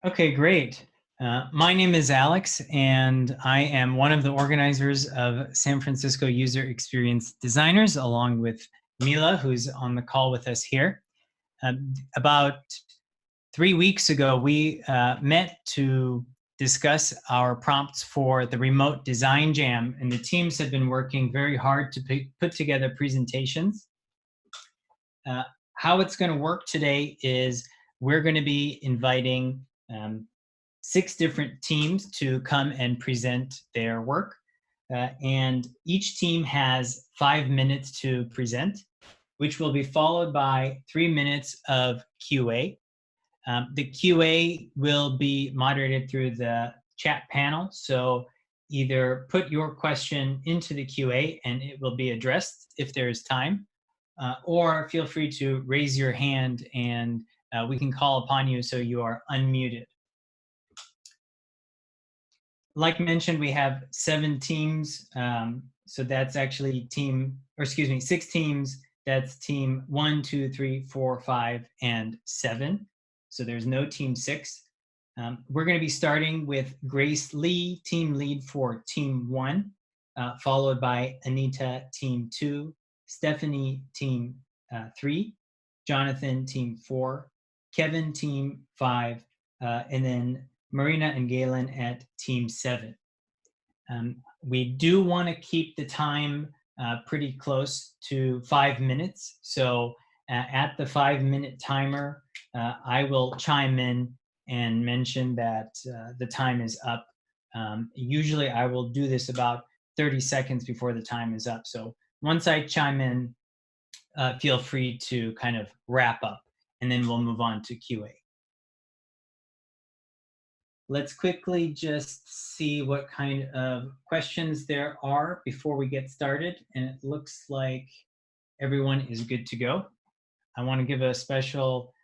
Okay, great. My name is Alex, and I am one of the organizers of San Francisco User Experience Designers, along with Mila, who's on the call with us here. About 3 weeks ago, we met to discuss our prompts for the remote design jam, and the teams have been working very hard to put together presentations. How it's going to work today is we're going to be inviting 6 different teams to come and present their work. And each team has 5 minutes to present, which will be followed by 3 minutes of QA. The QA will be moderated through the chat panel. So either put your question into the QA and it will be addressed if there is time, or feel free to raise your hand and we can call upon you so you are unmuted. Like mentioned, we have 7 teams. So that's actually 6 teams. That's team 1, 2, 3, 4, 5, and 7. So there's no team 6. We're going to be starting with Grace Lee, team lead for team 1, followed by Anita, team 2, Stefanie, team 3, Jonathan, team 4, Kevin, team 5, and then Marina and Galen at team 7. We do want to keep the time pretty close to 5 minutes. So at the 5-minute timer, I will chime in and mention that the time is up. Usually I will do this about 30 seconds before the time is up. So once I chime in, feel free to kind of wrap up, and then we'll move on to QA. Let's quickly just see what kind of questions there are before we get started. And it looks like everyone is good to go. I want to give a special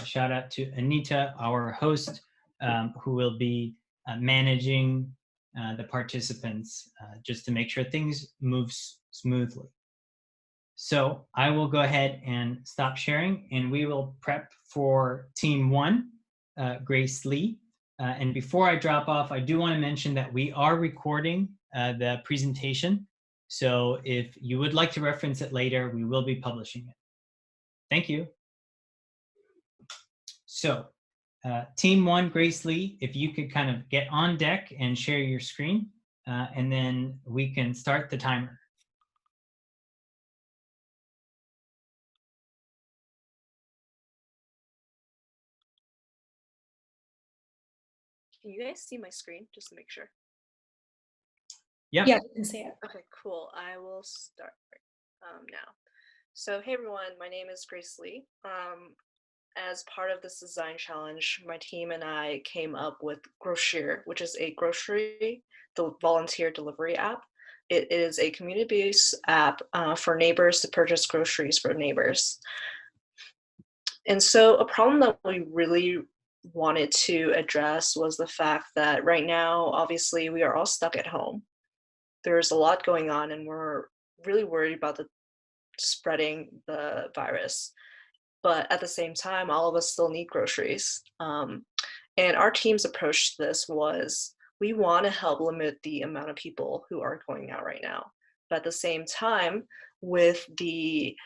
shout out to Anita, our host, who will be managing the participants just to make sure things move smoothly. So I will go ahead and stop sharing, and we will prep for team 1, Grace Lee. And before I drop off, I do want to mention that we are recording the presentation. So if you would like to reference it later, we will be publishing it. Thank you. So team 1, Grace Lee, if you could kind of get on deck and share your screen, and then we can start the timer. Can you guys see my screen, just to make sure? Yep. Yeah, I can see it. Okay, cool. I will start now. So, hey everyone, my name is Grace Lee. As part of this design challenge, my team and I came up with Groceer, which is a grocery volunteer delivery app. It is a community-based app for neighbors to purchase groceries for neighbors. And so a problem that we really wanted to address was the fact that right now, obviously, we are all stuck at home. There's a lot going on, and we're really worried about the spreading the virus. But at the same time, all of us still need groceries. And our team's approach to this was, we want to help limit the amount of people who are going out right now. But at the same time, with the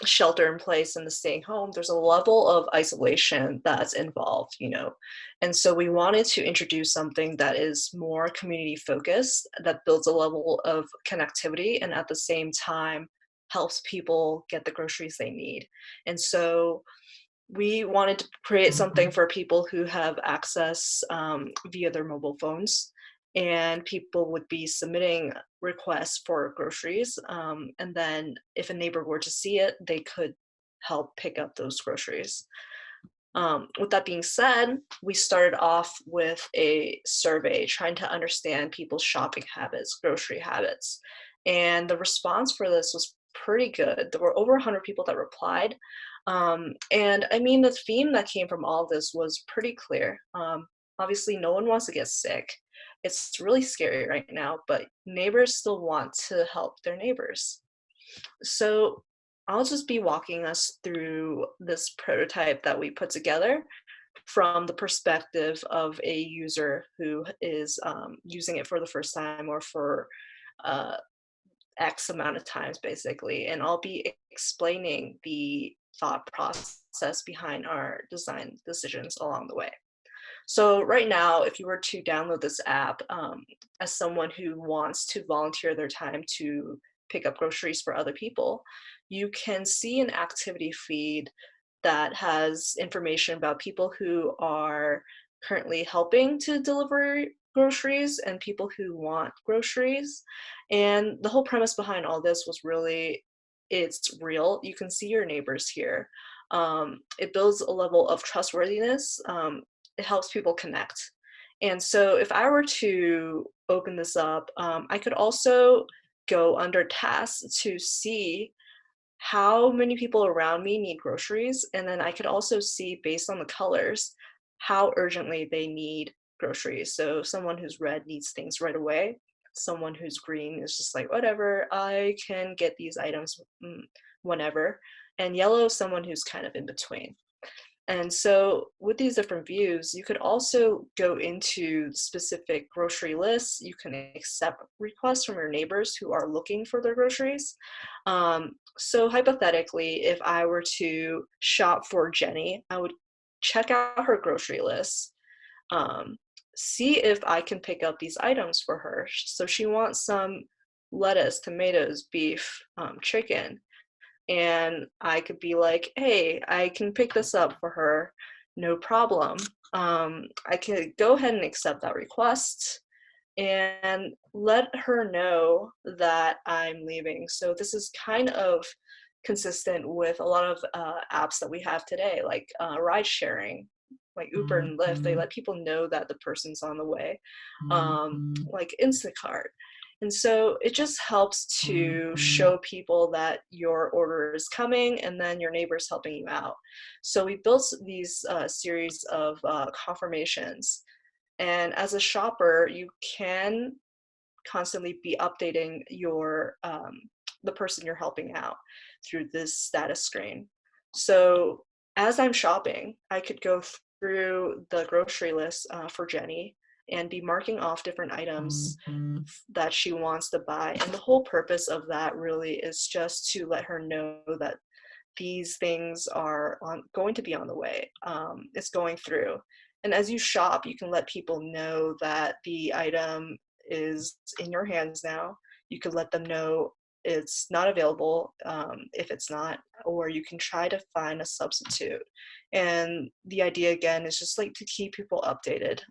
shelter in place and the staying home, there's a level of isolation that's involved, and so we wanted to introduce something that is more community focused, that builds a level of connectivity and at the same time helps people get the groceries they need. And so we wanted to create something for people who have access via their mobile phones, and people would be submitting requests for groceries. And then if a neighbor were to see it, they could help pick up those groceries. With that being said, we started off with a survey trying to understand people's shopping habits, grocery habits. And the response for this was pretty good. There were over 100 people that replied. And I mean, the theme that came from all of this was pretty clear. Obviously, no one wants to get sick. It's really scary right now, but neighbors still want to help their neighbors. So I'll just be walking us through this prototype that we put together. from the perspective of a user who is using it for the first time or for uh, X amount of times, basically. And I'll be explaining the thought process behind our design decisions along the way. So right now, if you were to download this app, as someone who wants to volunteer their time to pick up groceries for other people, you can see an activity feed that has information about people who are currently helping to deliver groceries and people who want groceries. And the whole premise behind all this was really, it's real. You can see your neighbors here. It builds a level of trustworthiness. It helps people connect. And so if I were to open this up, I could also go under tasks to see how many people around me need groceries. And then I could also see, based on the colors, how urgently they need groceries. So someone who's red needs things right away. Someone who's green is just like, whatever, I can get these items whenever. And yellow, someone who's kind of in between. And so with these different views, you could also go into specific grocery lists. You can accept requests from your neighbors who are looking for their groceries. So hypothetically, if I were to shop for Jenny, I would check out her grocery list, see if I can pick up these items for her. So she wants some lettuce, tomatoes, beef, chicken. And I could be like, hey, I can pick this up for her, no problem. I could go ahead and accept that request and let her know that I'm leaving. So this is kind of consistent with a lot of apps that we have today, like ride sharing, like Uber and Lyft. They let people know that the person's on the way, like Instacart. And so it just helps to show people that your order is coming and then your neighbor's helping you out. So we built these series of confirmations. And as a shopper, you can constantly be updating your the person you're helping out through this status screen. So as I'm shopping, I could go through the grocery list for Jenny and be marking off different items that she wants to buy. And the whole purpose of that really is just to let her know that these things are going to be on the way. It's going through. And as you shop, you can let people know that the item is in your hands now. You could let them know it's not available if it's not, or you can try to find a substitute. And the idea, again, is just like to keep people updated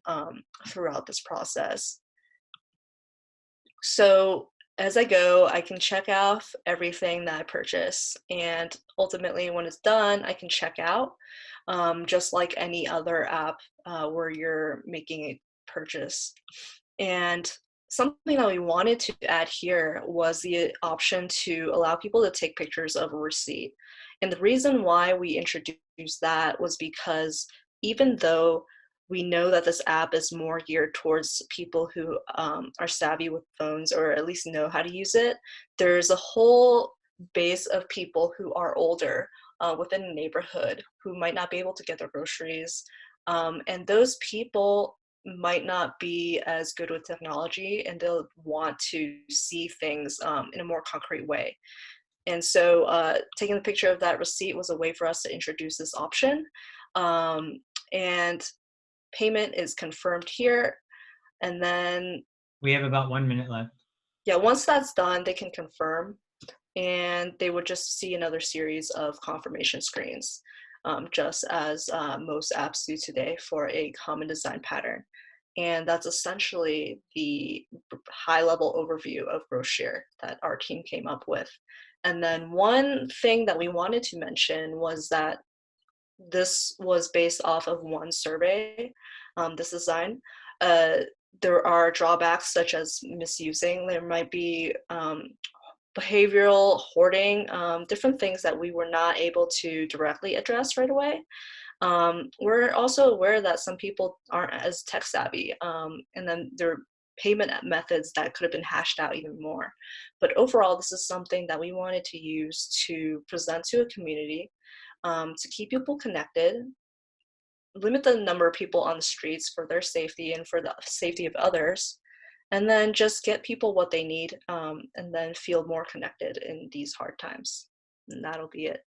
throughout this process. So as I go, I can check off everything that I purchase. And ultimately, when it's done, I can check out, just like any other app where you're making a purchase. And something that we wanted to add here was the option to allow people to take pictures of a receipt. And the reason why we introduced that was because even though we know that this app is more geared towards people who are savvy with phones or at least know how to use it, there's a whole base of people who are older within a neighborhood who might not be able to get their groceries. And those people might not be as good with technology, and they'll want to see things in a more concrete way. And so taking the picture of that receipt was a way for us to introduce this option. And payment is confirmed here. And then We have about 1 minute left. yeah, once that's done, they can confirm, and they would just see another series of confirmation screens, just as most apps do today for a common design pattern. And that's essentially the high-level overview of Brochure that our team came up with. And then one thing that we wanted to mention was that this was based off of one survey, this design. There are drawbacks such as misusing. There might be behavioral hoarding, different things that we were not able to directly address right away. We're also aware that some people aren't as tech savvy, and then there are payment methods that could have been hashed out even more. But overall, this is something that we wanted to use to present to a community, to keep people connected, limit the number of people on the streets for their safety and for the safety of others, and then just get people what they need, and then feel more connected in these hard times. And that'll be it.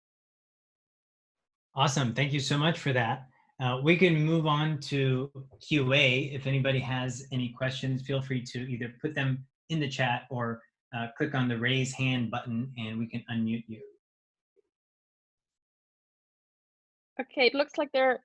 Awesome. Thank you so much for that. We can move on to QA. If anybody has any questions, feel free to either put them in the chat or click on the raise hand button and we can unmute you. Okay, it looks like there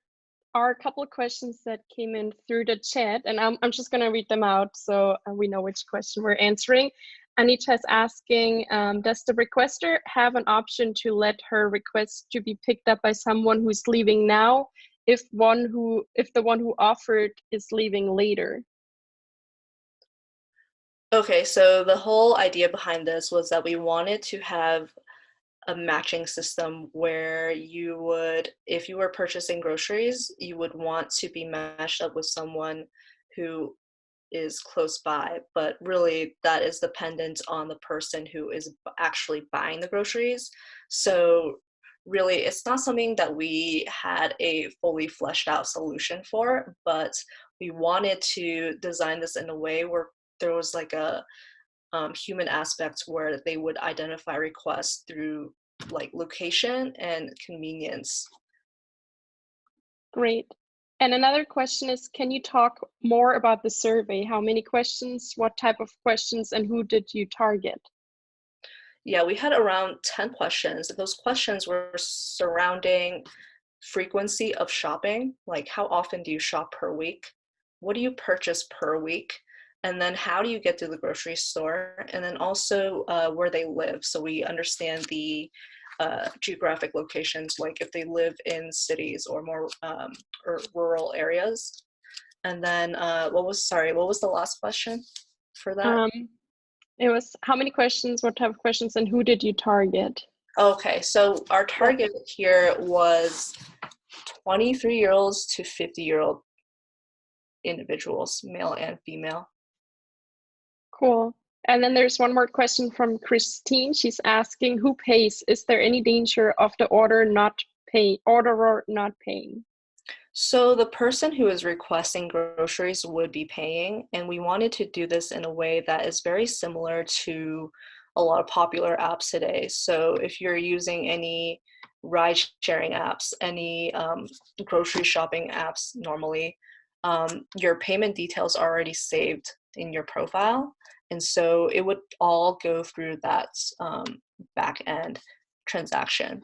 are a couple of questions that came in through the chat, and I'm just going to read them out so we know which question we're answering. Anita is asking, does the requester have an option to let her request to be picked up by someone who's leaving now if the one who offered is leaving later? Okay, so the whole idea behind this was that we wanted to have a matching system where you would, if you were purchasing groceries, you would want to be matched up with someone who is close by, but really that is dependent on the person who is actually buying the groceries. So really it's not something that we had a fully fleshed out solution for, but we wanted to design this in a way where there was like a human aspect where they would identify requests through like location and convenience. Great. And another question is, can you talk more about the survey? How many questions, what type of questions, and who did you target? Yeah, we had around 10 questions. Those questions were surrounding frequency of shopping, like how often do you shop per week? What do you purchase per week? And then how do you get to the grocery store? And then also where they live. So we understand the geographic locations, like if they live in cities or more or rural areas. And then what was the last question for that? It was how many questions, what type of questions, and who did you target? Okay, so our target here was 23-year-olds to 50-year-old individuals, male and female. Cool. And then there's one more question from Christine. She's asking, who pays? Is there any danger of the orderer not paying? So the person who is requesting groceries would be paying, and we wanted to do this in a way that is very similar to a lot of popular apps today. So if you're using any ride sharing apps, any grocery shopping apps normally, your payment details are already saved in your profile. And so it would all go through that back end transaction.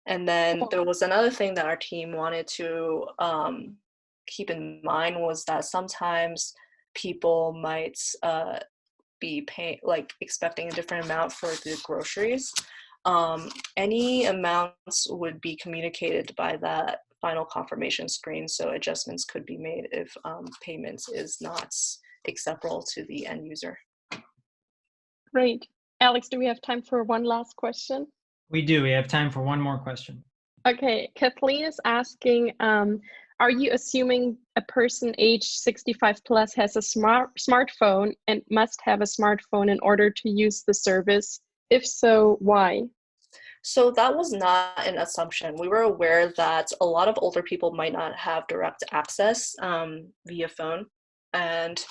And then there was another thing that our team wanted to keep in mind was that sometimes people might be paying, like expecting a different amount for the groceries. Any amounts would be communicated by that final confirmation screen, so adjustments could be made if payments is not acceptable to the end user. Great. Alex, do we have time for one last question? We do. We have time for one more question. Okay, Kathleen is asking, are you assuming a person age 65 plus has a smartphone and must have a smartphone in order to use the service? If so, why? So that was not an assumption. We were aware that a lot of older people might not have direct access via phone. And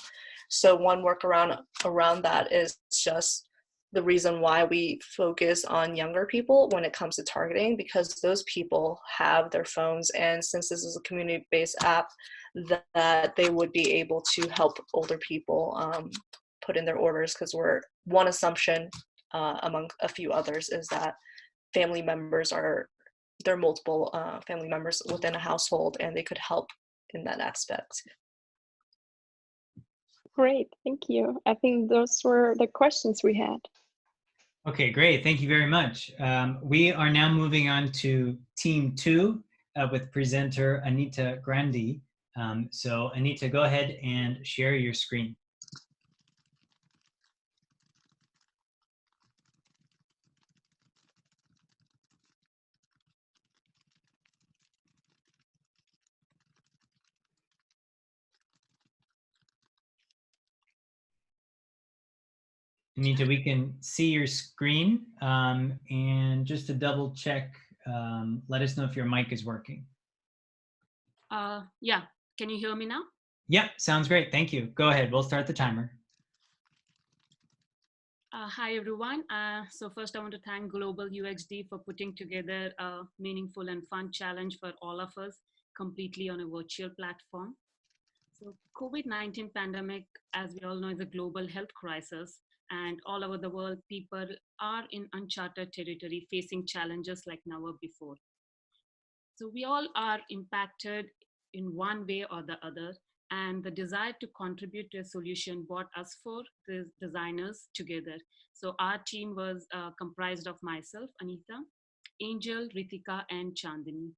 so one workaround around that is just the reason why we focus on younger people when it comes to targeting, because those people have their phones, and since this is a community-based app, that they would be able to help older people put in their orders, because one assumption among a few others is that there are multiple family members within a household, and they could help in that aspect. Great, thank you. I think those were the questions we had. Okay, great. Thank you very much. We are now moving on to team 2 with presenter Anita Grandhi. So Anita, go ahead and share your screen. Anita, we can see your screen, and just to double check, let us know if your mic is working. Yeah, can you hear me now? Yep, sounds great. Thank you. Go ahead. We'll start the timer. Hi, everyone. So first, I want to thank GlobalUXD for putting together a meaningful and fun challenge for all of us, completely on a virtual platform. So COVID-19 pandemic, as we all know, is a global health crisis. And all over the world, people are in uncharted territory, facing challenges like never before. So we all are impacted in one way or the other, and the desire to contribute to a solution brought us four designers together. So our team was comprised of myself, Anita, Angel, Ritika, and Chandini.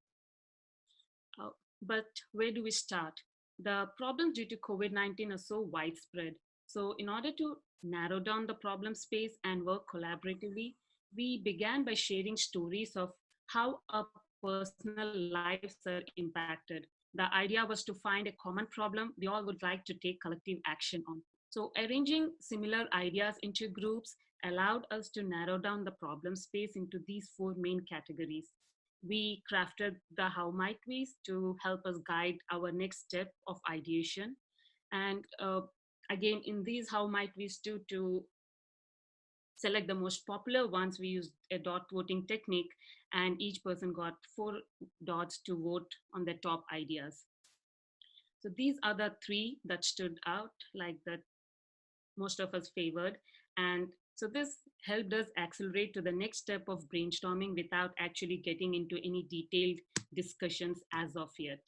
Uh, but where do we start? The problems due to COVID-19 are so widespread. So in order to narrow down the problem space and work collaboratively, we began by sharing stories of how our personal lives are impacted. The idea was to find a common problem we all would like to take collective action on. So arranging similar ideas into groups allowed us to narrow down the problem space into these four main categories. We crafted the how might we's to help us guide our next step of ideation. And again, in these how might we's to select the most popular ones, we used a dot voting technique, and each person got 4 dots to vote on their top ideas. So these are the three that stood out, like that most of us favored. And so this helped us accelerate to the next step of brainstorming without actually getting into any detailed discussions as of yet.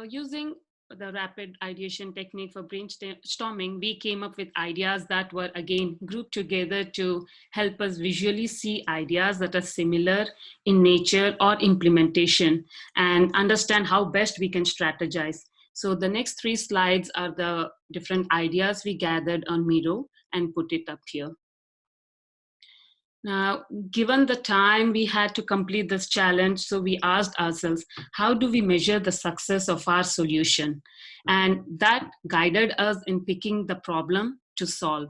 Using the rapid ideation technique for brainstorming, we came up with ideas that were again grouped together to help us visually see ideas that are similar in nature or implementation and understand how best we can strategize. So the next 3 slides are the different ideas we gathered on Miro and put it up here. Now, given the time we had to complete this challenge, so we asked ourselves, how do we measure the success of our solution? And that guided us in picking the problem to solve.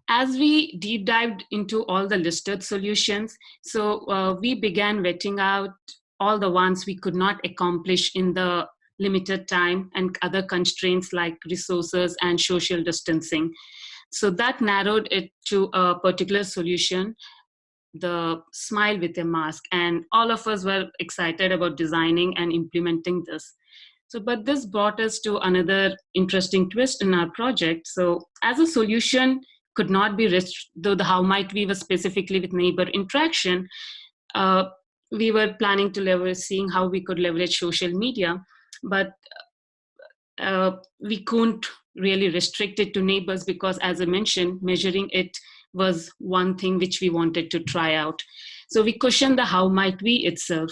As we deep dived into all the listed solutions, so we began vetting out all the ones we could not accomplish in the limited time and other constraints like resources and social distancing. So that narrowed it to a particular solution, the smile with a mask. And all of us were excited about designing and implementing this. So, but this brought us to another interesting twist in our project. So as a solution could not be though the how might we was specifically with neighbor interaction, we were planning to leverage, seeing how we could leverage social media, but we couldn't really restrict it to neighbors because, as I mentioned, measuring it was one thing which we wanted to try out. So we questioned the how might we itself.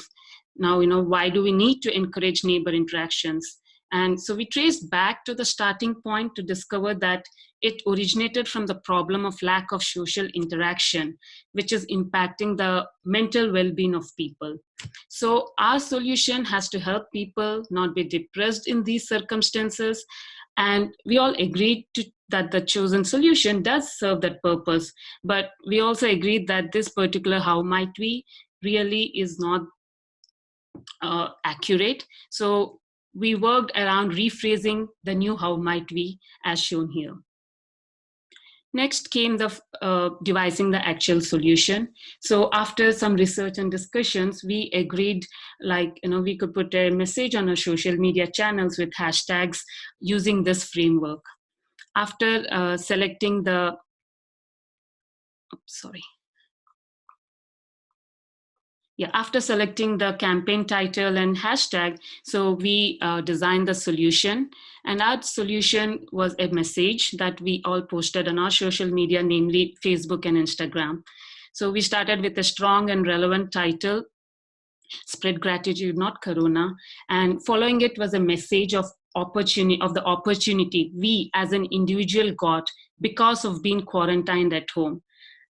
Now, why do we need to encourage neighbor interactions? And so we traced back to the starting point to discover that it originated from the problem of lack of social interaction, which is impacting the mental well-being of people. So our solution has to help people not be depressed in these circumstances. And we all agreed that the chosen solution does serve that purpose. But we also agreed that this particular how might we really is not accurate. So we worked around rephrasing the new how might we as shown here. Next came the devising the actual solution. So after some research and discussions, we agreed we could put a message on our social media channels with hashtags using this framework. After selecting the, after selecting the campaign title and hashtag, so we designed the solution. And our solution was a message that we all posted on our social media, namely Facebook and Instagram. So we started with a strong and relevant title, Spread Gratitude, Not Corona. And following it was a message of the opportunity we as an individual got because of being quarantined at home.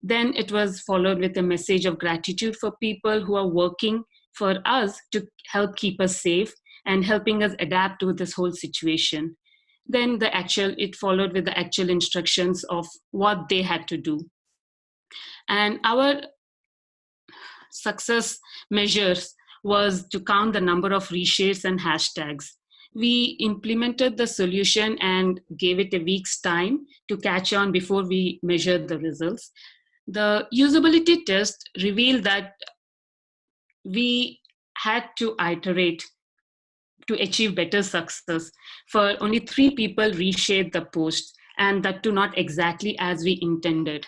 Then it was followed with a message of gratitude for people who are working for us to help keep us safe and helping us adapt to this whole situation. Then it followed with the actual instructions of what they had to do. And our success measures was to count the number of reshares and hashtags. We implemented the solution and gave it a week's time to catch on before we measured the results. The usability test revealed that we had to iterate to achieve better success. For only 3 people reshared the post, and that too not exactly as we intended.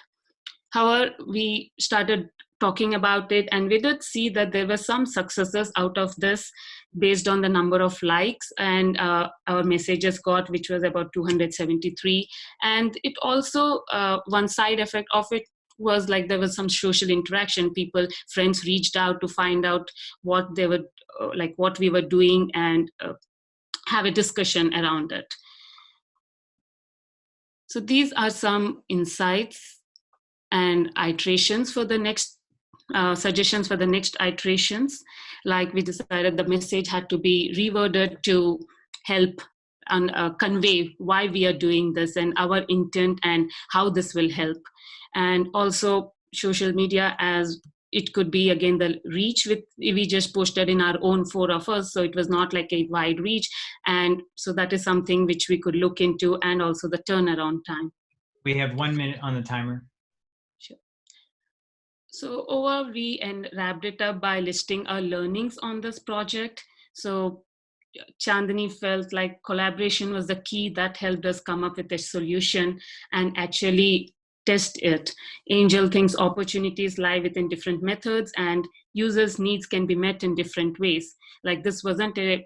However, we started talking about it, and we did see that there were some successes out of this based on the number of likes and our messages got, which was about 273. And it also, one side effect of it was like there was some social interaction. Friends reached out to find out what they were, like what we were doing, and have a discussion around it. So these are some insights and iterations for the next suggestions for the next iterations. Like we decided the message had to be reworded to help and convey why we are doing this and our intent and how this will help. And also social media, as it could be again the reach, with we just posted in our own 4 of us, so it was not like a wide reach. And so that is something which we could look into, and also the turnaround time. We have 1 minute on the timer. Sure. So overall, we wrapped it up by listing our learnings on this project. So Chandani felt like collaboration was the key that helped us come up with a solution and actually test it. Angel thinks opportunities lie within different methods, and users' needs can be met in different ways. Like this wasn't a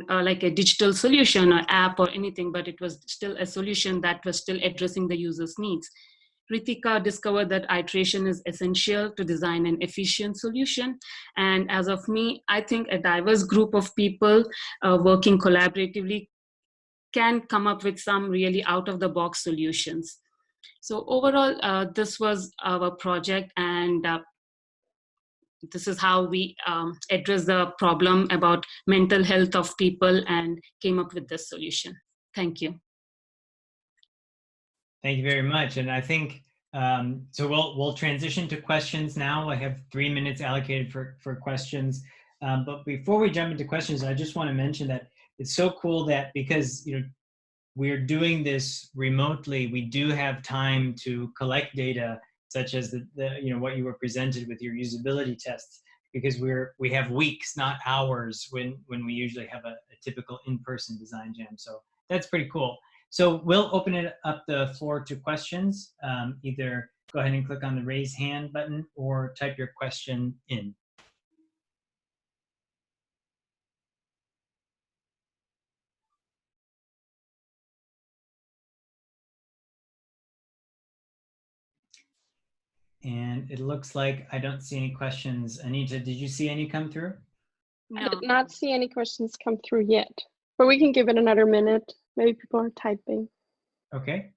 like a digital solution or app or anything, but it was still a solution that was still addressing the user's needs. Ritika discovered that iteration is essential to design an efficient solution. And as of me, I think a diverse group of people working collaboratively can come up with some really out-of-the-box solutions. So overall, this was our project, and this is how we address the problem about mental health of people and came up with this solution. Thank you. Thank you very much. And I think, so we'll transition to questions now. I have 3 minutes allocated for questions. But before we jump into questions, I just want to mention that it's so cool that because, we're doing this remotely, we do have time to collect data such as the what you were presented with your usability tests, because we have weeks, not hours, when we usually have a typical in-person design jam. So that's pretty cool. So we'll open it up the floor to questions. Either go ahead and click on the raise hand button or type your question in. And it looks like I don't see any questions. Anita, did you see any come through? No. I did not see any questions come through yet, but we can give it another minute. Maybe people are typing. Okay.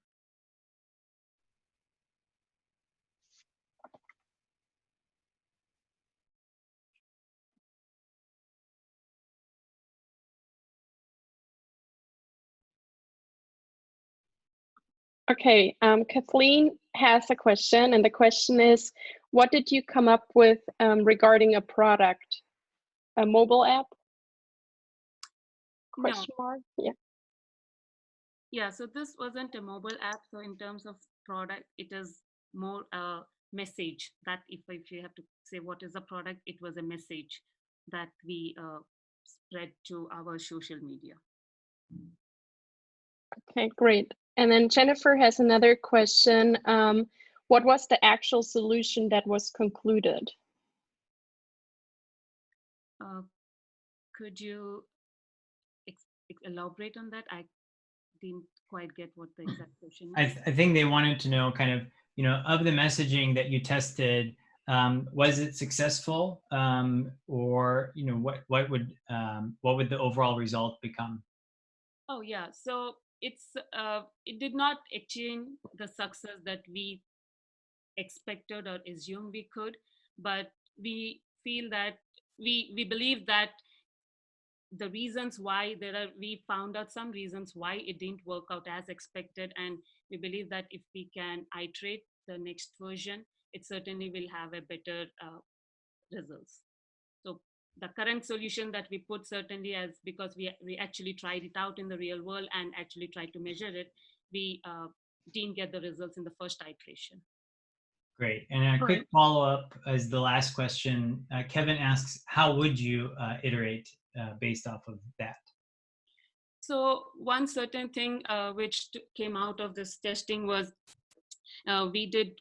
Okay, Kathleen has a question, and the question is, what did you come up with regarding a product? A mobile app? Question mark? Yeah. Yeah, so this wasn't a mobile app. So in terms of product, it is more a message that if you have to say what is a product, it was a message that we spread to our social media. Okay, great. And then Jennifer has another question. What was the actual solution that was concluded? Could you elaborate on that? I didn't quite get what the exact question is. I think they wanted to know kind of, of the messaging that you tested, was it successful, or what would the overall result become? Oh yeah, so it did not achieve the success that we expected or assumed we could, but we feel that we believe that the reasons why we found out some reasons why it didn't work out as expected, and we believe that if we can iterate the next version, it certainly will have a better results. So the current solution that we put certainly as, because we actually tried it out in the real world and actually tried to measure it, we didn't get the results in the first iteration. Great. And a quick follow-up as the last question. Kevin asks, how would you iterate based off of that? So one certain thing which came out of this testing was we did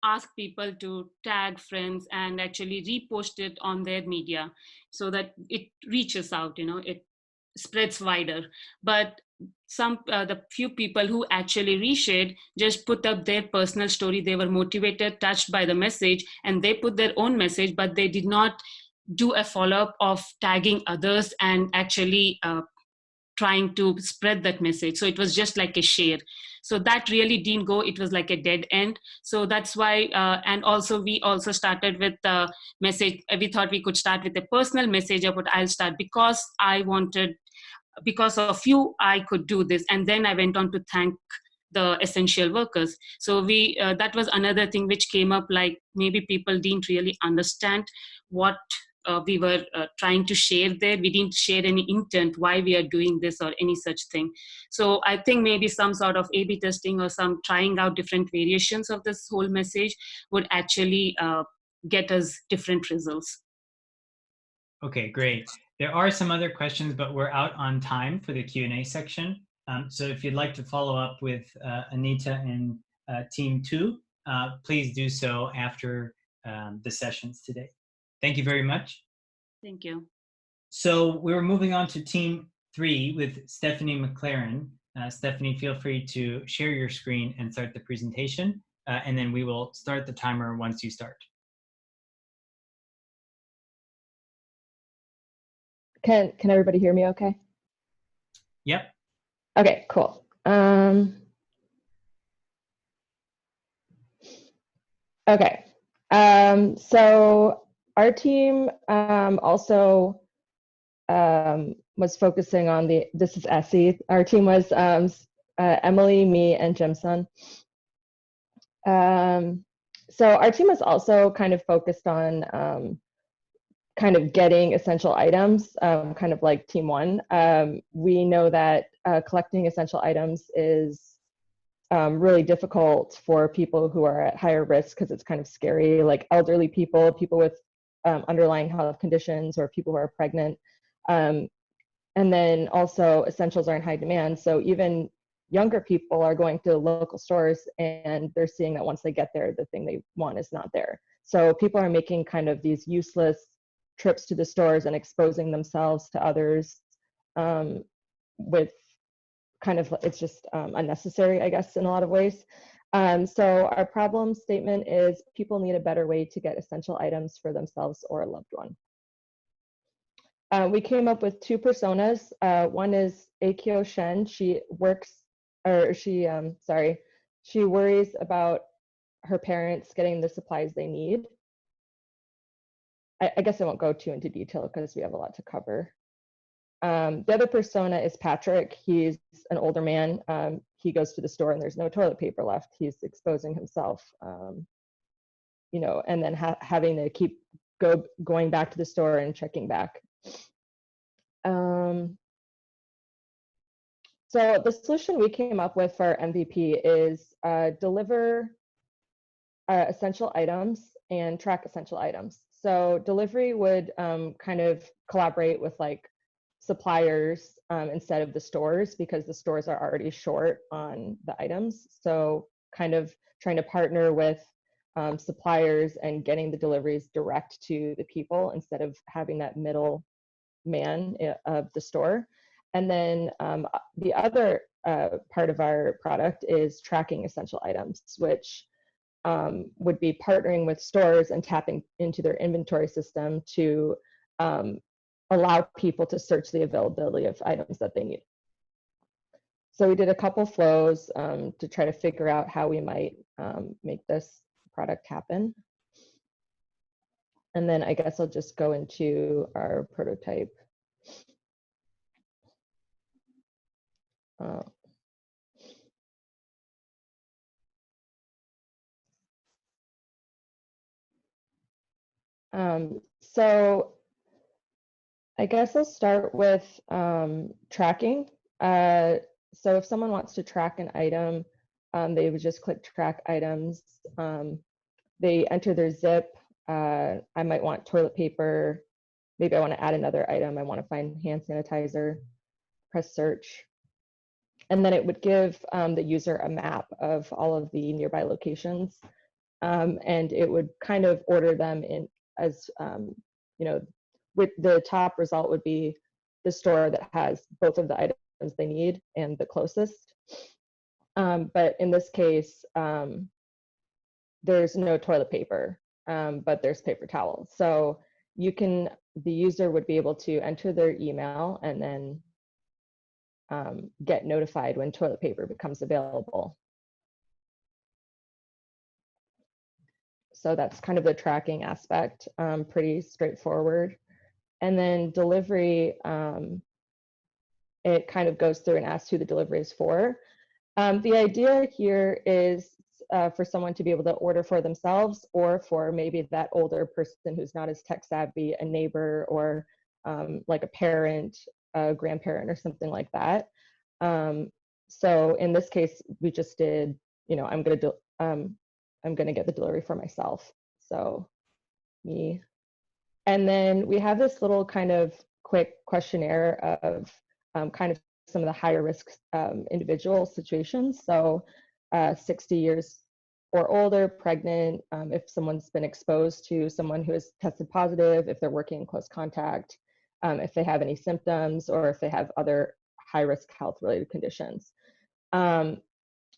ask people to tag friends and actually repost it on their media so that it reaches out, it spreads wider. But the few people who actually reshared just put up their personal story. They were motivated, touched by the message, and they put their own message, but they did not do a follow-up of tagging others and actually trying to spread that message. So it was just like a share. So that really didn't go, it was like a dead end. So that's why, and also we also started with the message. We thought we could start with a personal message about I'll start because of you, I could do this. And then I went on to thank the essential workers. So we that was another thing which came up, like maybe people didn't really understand what we were trying to share there. We didn't share any intent why we are doing this or any such thing. So I think maybe some sort of A/B testing or some trying out different variations of this whole message would actually get us different results. Okay, great. There are some other questions, but we're out on time for the Q&A section. So if you'd like to follow up with Anita and Team 2, please do so after the sessions today. Thank you very much. Thank you. So we're moving on to Team 3 with Stefanie Mclaren. Stefanie, feel free to share your screen and start the presentation, and then we will start the timer once you start. Can everybody hear me okay? Yep. Okay, cool. Okay. So our team also was focusing on this is Essie. Our team was Emily, me, and Jimson. So our team was also kind of focused on kind of getting essential items, kind of like Team 1. We know that collecting essential items is really difficult for people who are at higher risk because it's kind of scary, like elderly people, people with underlying health conditions, or people who are pregnant. And then also essentials are in high demand. So even younger people are going to local stores and they're seeing that once they get there, the thing they want is not there. So people are making kind of these useless trips to the stores and exposing themselves to others with kind of, it's just unnecessary, I guess, in a lot of ways. So our problem statement is people need a better way to get essential items for themselves or a loved one. We came up with 2 personas. One is Akio Shen. She worries about her parents getting the supplies they need. I guess I won't go too into detail because we have a lot to cover. The other persona is Patrick. He's an older man. He goes to the store and there's no toilet paper left. He's exposing himself, you know, and then having to keep going back to the store and checking back. So the solution we came up with for MVP is deliver essential items and track essential items. So delivery would kind of collaborate with like suppliers instead of the stores, because the stores are already short on the items. So kind of trying to partner with suppliers and getting the deliveries direct to the people instead of having that middle man of the store. And then the other part of our product is tracking essential items, which would be partnering with stores and tapping into their inventory system to allow people to search the availability of items that they need. So we did a couple flows to try to figure out how we might make this product happen. And then I guess I'll just go into our prototype. So I guess I'll start with tracking. So if someone wants to track an item, they would just click track items. They enter their zip. I might want toilet paper. Maybe I want to add another item. I want to find hand sanitizer. Press search. And then it would give the user a map of all of the nearby locations. And it would kind of order them in as, with the top result would be the store that has both of the items they need and the closest. But in this case, there's no toilet paper, but there's paper towels. So the user would be able to enter their email and then get notified when toilet paper becomes available. So that's kind of the tracking aspect, pretty straightforward. And then delivery, it kind of goes through and asks who the delivery is for. The idea here is for someone to be able to order for themselves, or for maybe that older person who's not as tech savvy, a neighbor, or like a parent, a grandparent, or something like that. So in this case, we just did, I'm gonna get the delivery for myself. So me. And then we have this little kind of quick questionnaire of kind of some of the higher risk individual situations. So 60 years or older, pregnant, if someone's been exposed to someone who has tested positive, if they're working in close contact, if they have any symptoms, or if they have other high risk health related conditions.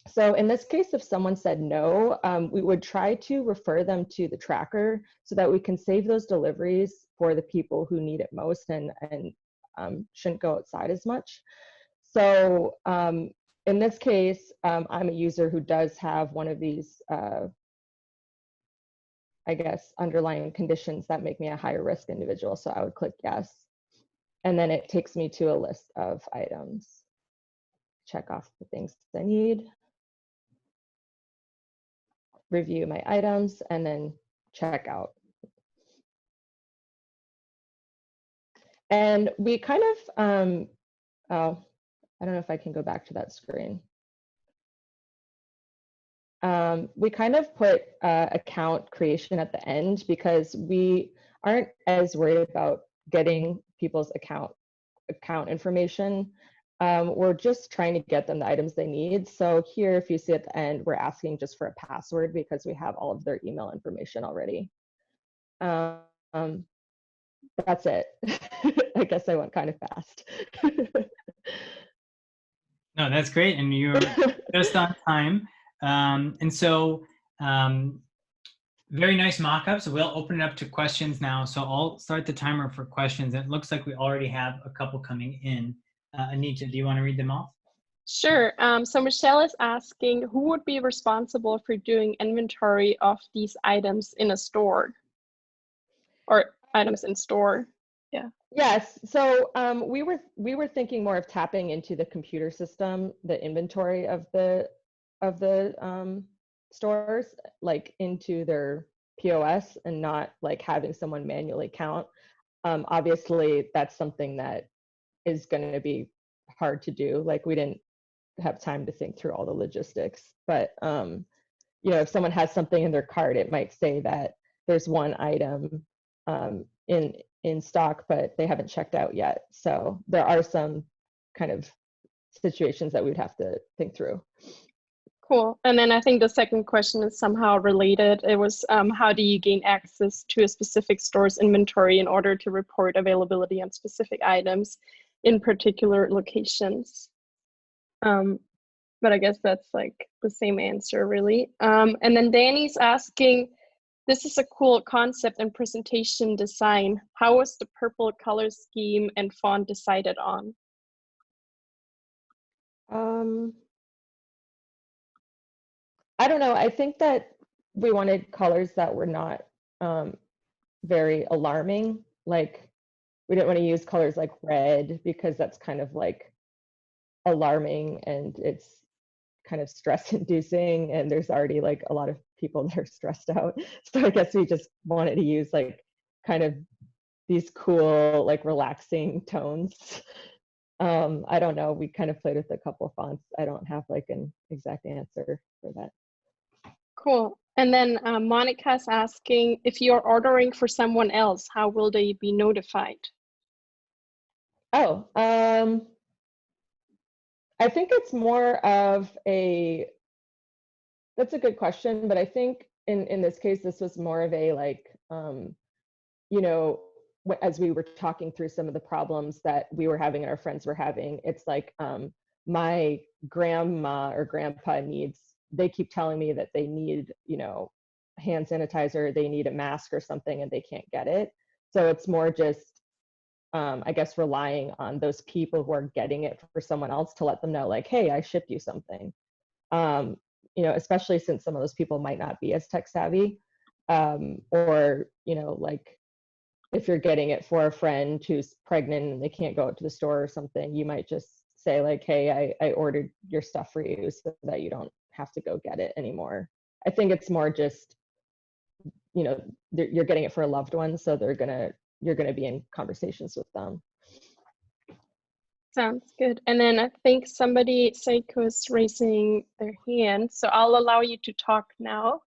So in this case, if someone said no, we would try to refer them to the tracker so that we can save those deliveries for the people who need it most and shouldn't go outside as much. So in this case, I'm a user who does have one of these, I guess, underlying conditions that make me a higher risk individual. So I would click yes. And then it takes me to a list of items. Check off the things I need. Review my items, and then check out. And we kind of, oh, I don't know if I can go back to that screen. We kind of put account creation at the end because we aren't as worried about getting people's account information. We're just trying to get them the items they need. So here, if you see at the end, we're asking just for a password because we have all of their email information already. That's it. I guess I went kind of fast. No, that's great. And you're just on time. And so very nice mock-up. So we'll open it up to questions now. So I'll start the timer for questions. It looks like we already have a couple coming in. Anita, do you want to read them off? Sure. So Michelle is asking, who would be responsible for doing inventory of these items in a store? Or items in store? Yeah. Yes. So we were thinking more of tapping into the computer system, the inventory of the stores, like into their POS, and not like having someone manually count. Obviously, that's something that is going to be hard to do. Like, we didn't have time to think through all the logistics, but if someone has something in their cart, it might say that there's one item in stock, but they haven't checked out yet. So there are some kind of situations that we'd have to think through. Cool. And then I think the second question is somehow related. It was, how do you gain access to a specific store's inventory in order to report availability on specific items in particular locations? But I guess that's like the same answer, really. And then Danny's asking, this is a cool concept and presentation design. How was the purple color scheme and font decided on? I don't know. I think that we wanted colors that were not very alarming. Like, we didn't want to use colors like red because that's kind of like alarming and it's kind of stress inducing, and there's already like a lot of people that are stressed out. So I guess we just wanted to use like kind of these cool, like relaxing tones. I don't know. We kind of played with a couple fonts. I don't have like an exact answer for that. Cool. And then Monica's asking, if you're ordering for someone else, how will they be notified? Oh, I think it's more of a, that's a good question, but I think in this case, this was more of a like, you know, as we were talking through some of the problems that we were having and our friends were having, it's like my grandma or grandpa needs, they keep telling me that they need, you know, hand sanitizer, they need a mask or something, and they can't get it. So it's more just, I guess, relying on those people who are getting it for someone else to let them know, like, hey, I shipped you something. You know, especially since some of those people might not be as tech savvy, or, you know, like if you're getting it for a friend who's pregnant and they can't go out to the store or something, you might just say like, hey, I ordered your stuff for you so that you don't have to go get it anymore. I think it's more just, you know, you're getting it for a loved one, so you're gonna be in conversations with them. Sounds good. And then I think somebody, Seiko, is raising their hand, so I'll allow you to talk now.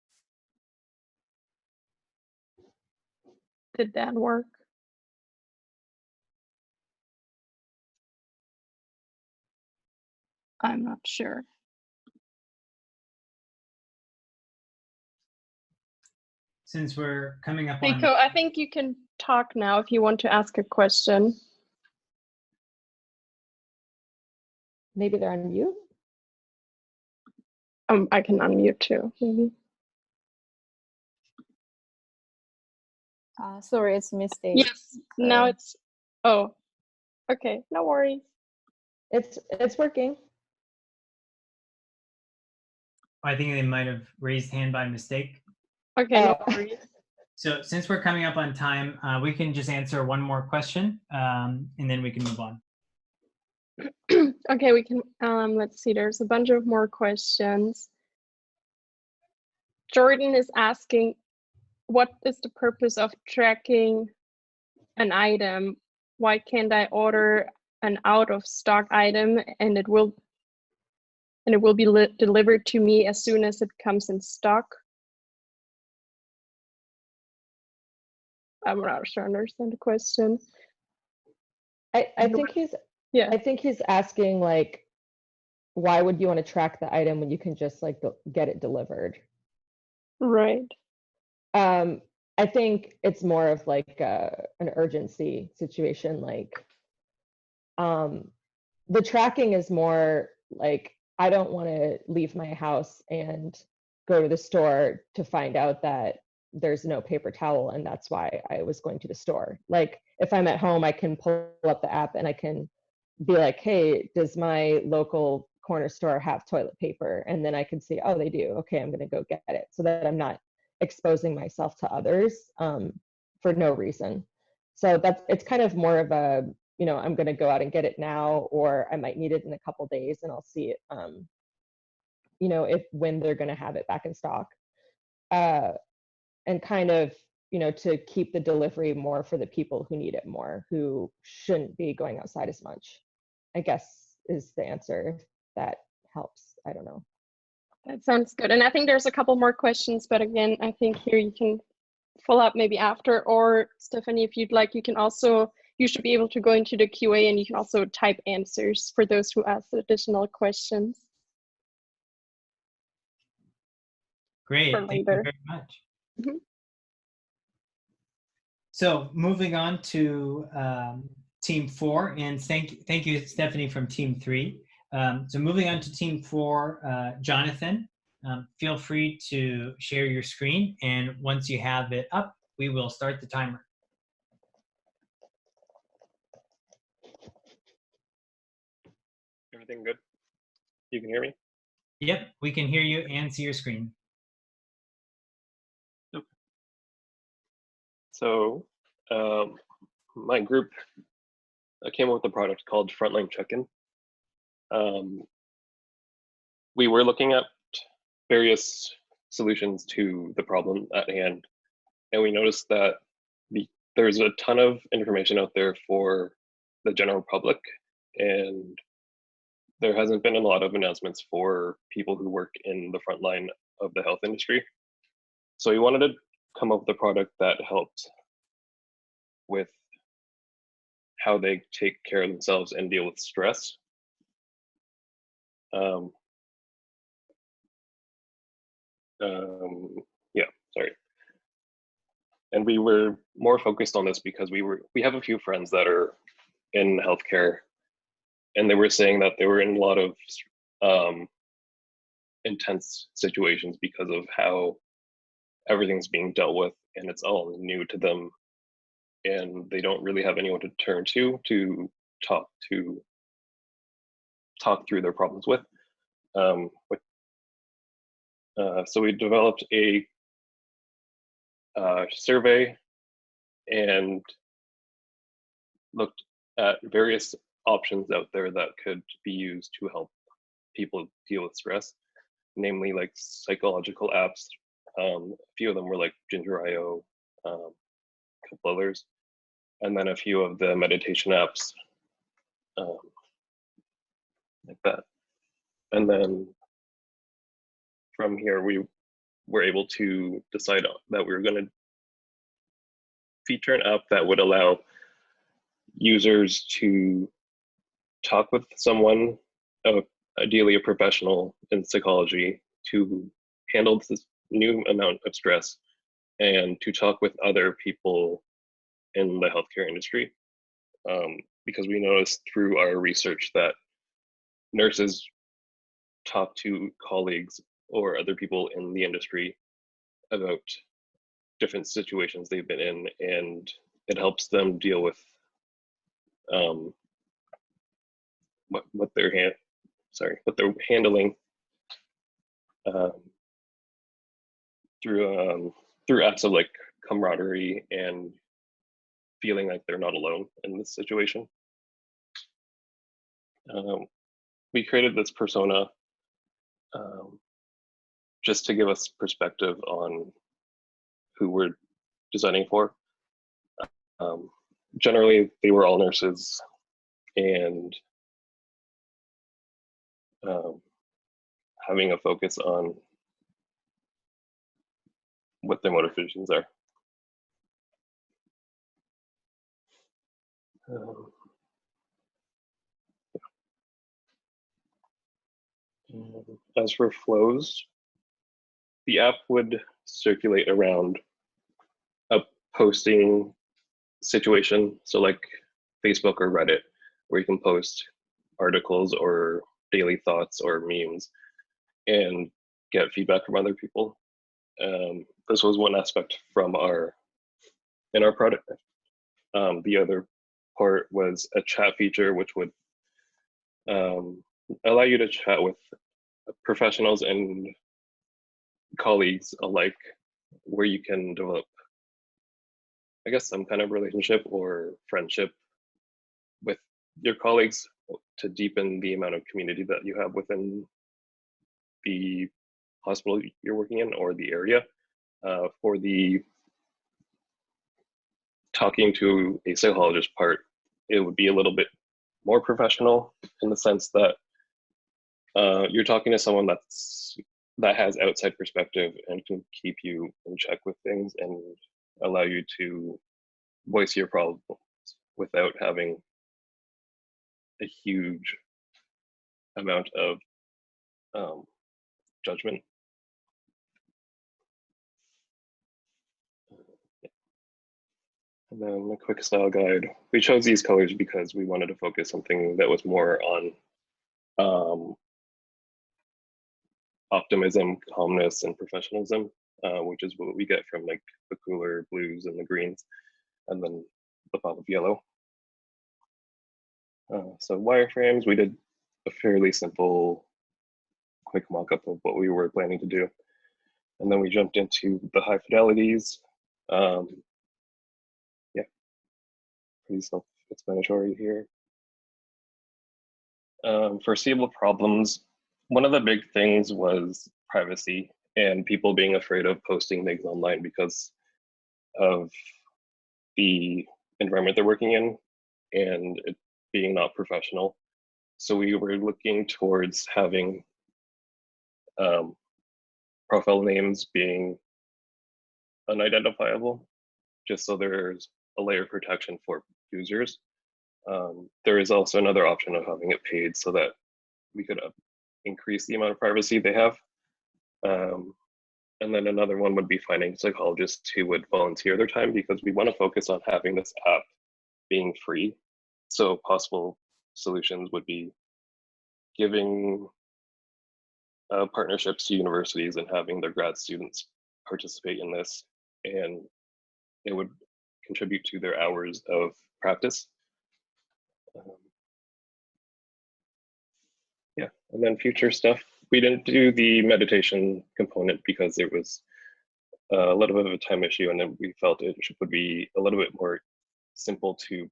Did that work? I'm not sure. Since we're coming up on... Seiko, I think you can talk now if you want to ask a question. Maybe they're on mute. I can unmute too, maybe. Sorry, it's a mistake. Yes, now it's, oh, okay, no worries. It's working. I think they might have raised hand by mistake. Okay, no worries. So since we're coming up on time, we can just answer one more question, and then we can move on. Okay, we can, let's see, there's a bunch of more questions. Jordan is asking, what is the purpose of tracking an item? Why can't I order an out of stock item and it will be delivered to me as soon as it comes in stock? I'm not sure I understand the question. I think he's, yeah. I think he's asking like, why would you want to track the item when you can just like get it delivered? Right. I think it's more of like an urgency situation. Like, the tracking is more like, I don't want to leave my house and go to the store to find out that there's no paper towel, and that's why I was going to the store. Like, if I'm at home, I can pull up the app and I can be like, hey, does my local corner store have toilet paper? And then I can see, oh, they do. Okay, I'm going to go get it, so that I'm not exposing myself to others for no reason. So it's kind of more of a, you know, I'm going to go out and get it now, or I might need it in a couple days and I'll see it, you know, when they're going to have it back in stock. And kind of, you know, to keep the delivery more for the people who need it more, who shouldn't be going outside as much, I guess is the answer, if that helps. I don't know. That sounds good. And I think there's a couple more questions, but again, I think here you can follow up maybe after, or Stefanie, if you'd like, you can also, you should be able to go into the QA and you can also type answers for those who ask additional questions. Great, thank you very much. Mm-hmm. So moving on to team 4, and thank you, Stefanie, from team 3. So moving on to team 4, Jonathan, feel free to share your screen, and once you have it up, we will start the timer. Everything good? You can hear me? Yep, we can hear you and see your screen. Okay. So my group came up with a product called Frontline Check-in. We were looking at various solutions to the problem at hand, and we noticed that the there's a ton of information out there for the general public, and there hasn't been a lot of announcements for people who work in the front line of the health industry. So we wanted to come up with a product that helped with how they take care of themselves and deal with stress. Yeah, sorry. And we were more focused on this because we have a few friends that are in healthcare, and they were saying that they were in a lot of intense situations because of how everything's being dealt with, and it's all new to them, and they don't really have anyone to turn to talk through their problems with. So we developed a survey and looked at various options out there that could be used to help people deal with stress, namely like psychological apps. A few of them were like Ginger.io, a couple others, and then a few of the meditation apps, like that. And then from here, we were able to decide that we were going to feature an app that would allow users to talk with someone, ideally a professional in psychology, to handle this new amount of stress and to talk with other people in the healthcare industry. Because we noticed through our research that nurses talk to colleagues or other people in the industry about different situations they've been in, and it helps them deal with what they're handling through acts of like camaraderie and feeling like they're not alone in this situation. We created this persona just to give us perspective on who we're designing for. Generally, they were all nurses, and having a focus on what their motivations are. As for flows, the app would circulate around a posting situation, so like Facebook or Reddit, where you can post articles or daily thoughts or memes and get feedback from other people. This was one aspect from our product. The other part was a chat feature, which would allow you to chat with professionals and colleagues alike, where you can develop, I guess, some kind of relationship or friendship with your colleagues to deepen the amount of community that you have within the hospital you're working in or the area. For the talking to a psychologist part, it would be a little bit more professional in the sense that you're talking to someone that has outside perspective and can keep you in check with things and allow you to voice your problems without having a huge amount of judgment. And then a quick style guide. We chose these colors because we wanted to focus something that was more on optimism, calmness, and professionalism, which is what we get from like the cooler blues and the greens, and then the pop of yellow. So wireframes, we did a fairly simple, quick mock-up of what we were planning to do. And then we jumped into the high fidelities. Yeah, pretty self-explanatory here. Foreseeable problems. One of the big things was privacy and people being afraid of posting things online because of the environment they're working in and it being not professional. So we were looking towards having profile names being unidentifiable, just so there's a layer of protection for users. There is also another option of having it paid so that we could increase the amount of privacy they have. And then another one would be finding psychologists who would volunteer their time, because we want to focus on having this app being free. So possible solutions would be giving partnerships to universities and having their grad students participate in this, and it would contribute to their hours of practice. Yeah, and then future stuff. We didn't do the meditation component because it was a little bit of a time issue, and then we felt it would be a little bit more simple to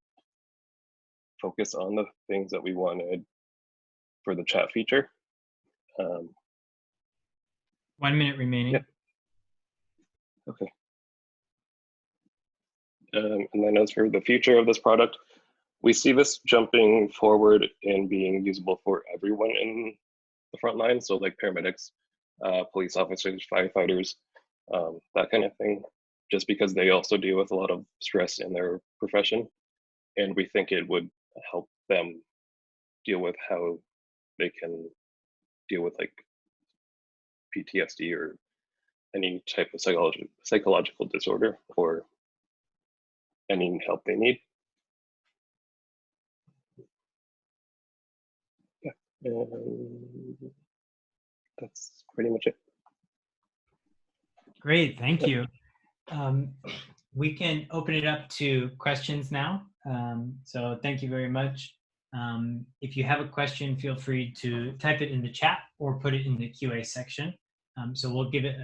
focus on the things that we wanted for the chat feature. 1 minute remaining. Yeah. Okay. And then as for the future of this product, we see this jumping forward and being usable for everyone in the front line. So like paramedics, police officers, firefighters, that kind of thing, just because they also deal with a lot of stress in their profession. And we think it would help them deal with how they can deal with like PTSD or any type of psychological disorder, or any help they need. Yeah, and that's pretty much it. Great, thank you. We can open it up to questions now. So thank you very much. If you have a question, feel free to type it in the chat or put it in the QA section. So we'll give it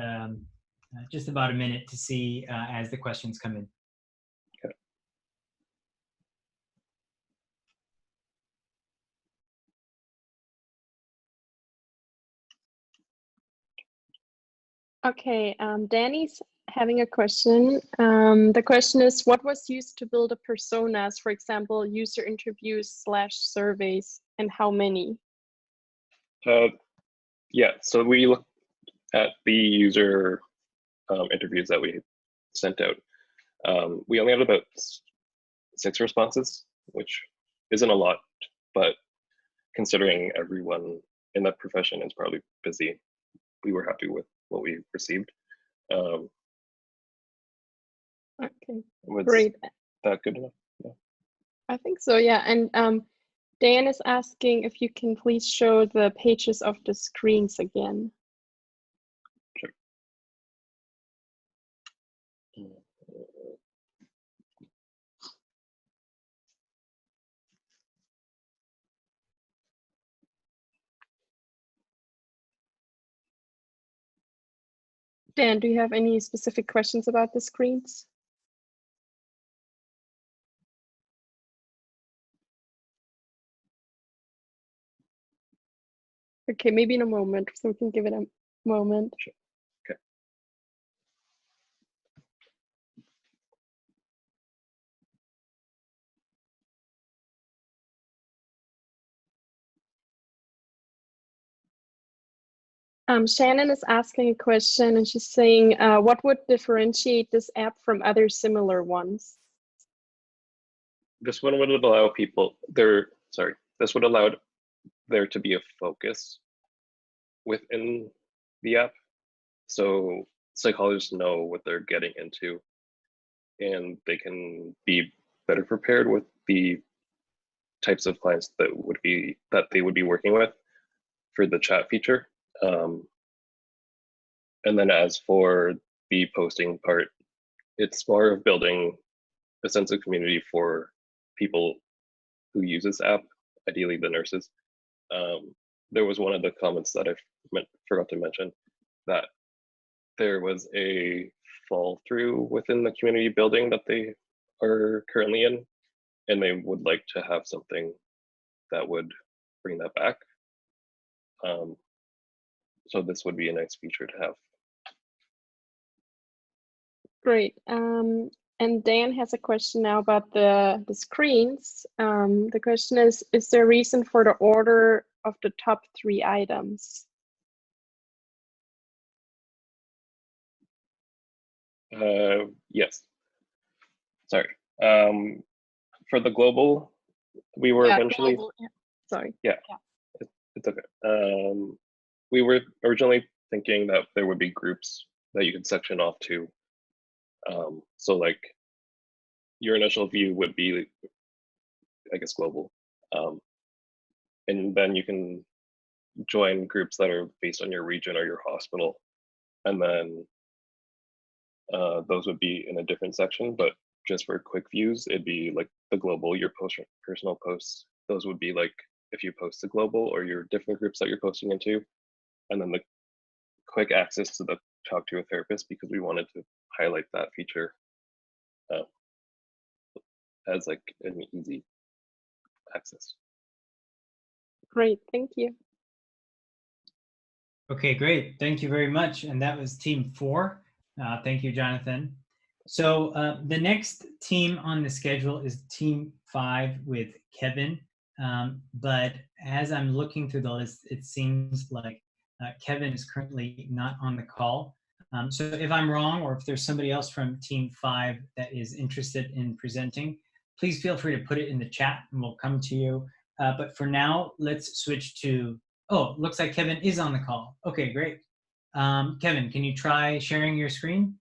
just about a minute to see as the questions come in. Okay, Danny's having a question. The question is, what was used to build a personas, for example, user interviews / surveys, and how many? Yeah, so we looked at the user interviews that we sent out. We only had about 6 responses, which isn't a lot, but considering everyone in that profession is probably busy, we were happy with what we received. Okay, Was great. that good enough? Yeah. I think so, yeah. And Dan is asking if you can please show the pages of the screens again. Sure. Dan, do you have any specific questions about the screens? Okay, maybe in a moment, so we can give it a moment. Sure. Okay. Shannon is asking a question, and she's saying, what would differentiate this app from other similar ones? This one would allow people this would allow there to be a focus within the app, so psychologists know what they're getting into, and they can be better prepared with the types of clients that they would be working with for the chat feature. And then as for the posting part, it's more of building a sense of community for people who use this app, ideally the nurses. There was one of the comments that I forgot to mention, that there was a fall through within the community building that they are currently in, and they would like to have something that would bring that back. So this would be a nice feature to have. Great. And Dan has a question now about the screens. The question is there a reason for the order of the top 3 items? Yes. Sorry. For the global, we were eventually. Global, yeah. Sorry. Yeah, it's okay. We were originally thinking that there would be groups that you could section off to. So like your initial view would be, I guess, global. And then you can join groups that are based on your region or your hospital. And then those would be in a different section, but just for quick views, it'd be like the global, your personal posts. Those would be like if you post to global or your different groups that you're posting into. And then the quick access to the talk to a therapist, because we wanted to highlight that feature as like an easy access. Great, thank you. Okay, great. Thank you very much. And that was team 4. Thank you, Jonathan. So the next team on the schedule is team 5 with Kevin. But as I'm looking through the list, it seems like Kevin is currently not on the call. So if I'm wrong, or if there's somebody else from team 5 that is interested in presenting, please feel free to put it in the chat and we'll come to you. But for now, let's switch to, oh, looks like Kevin is on the call. Okay, great. Kevin, can you try sharing your screen?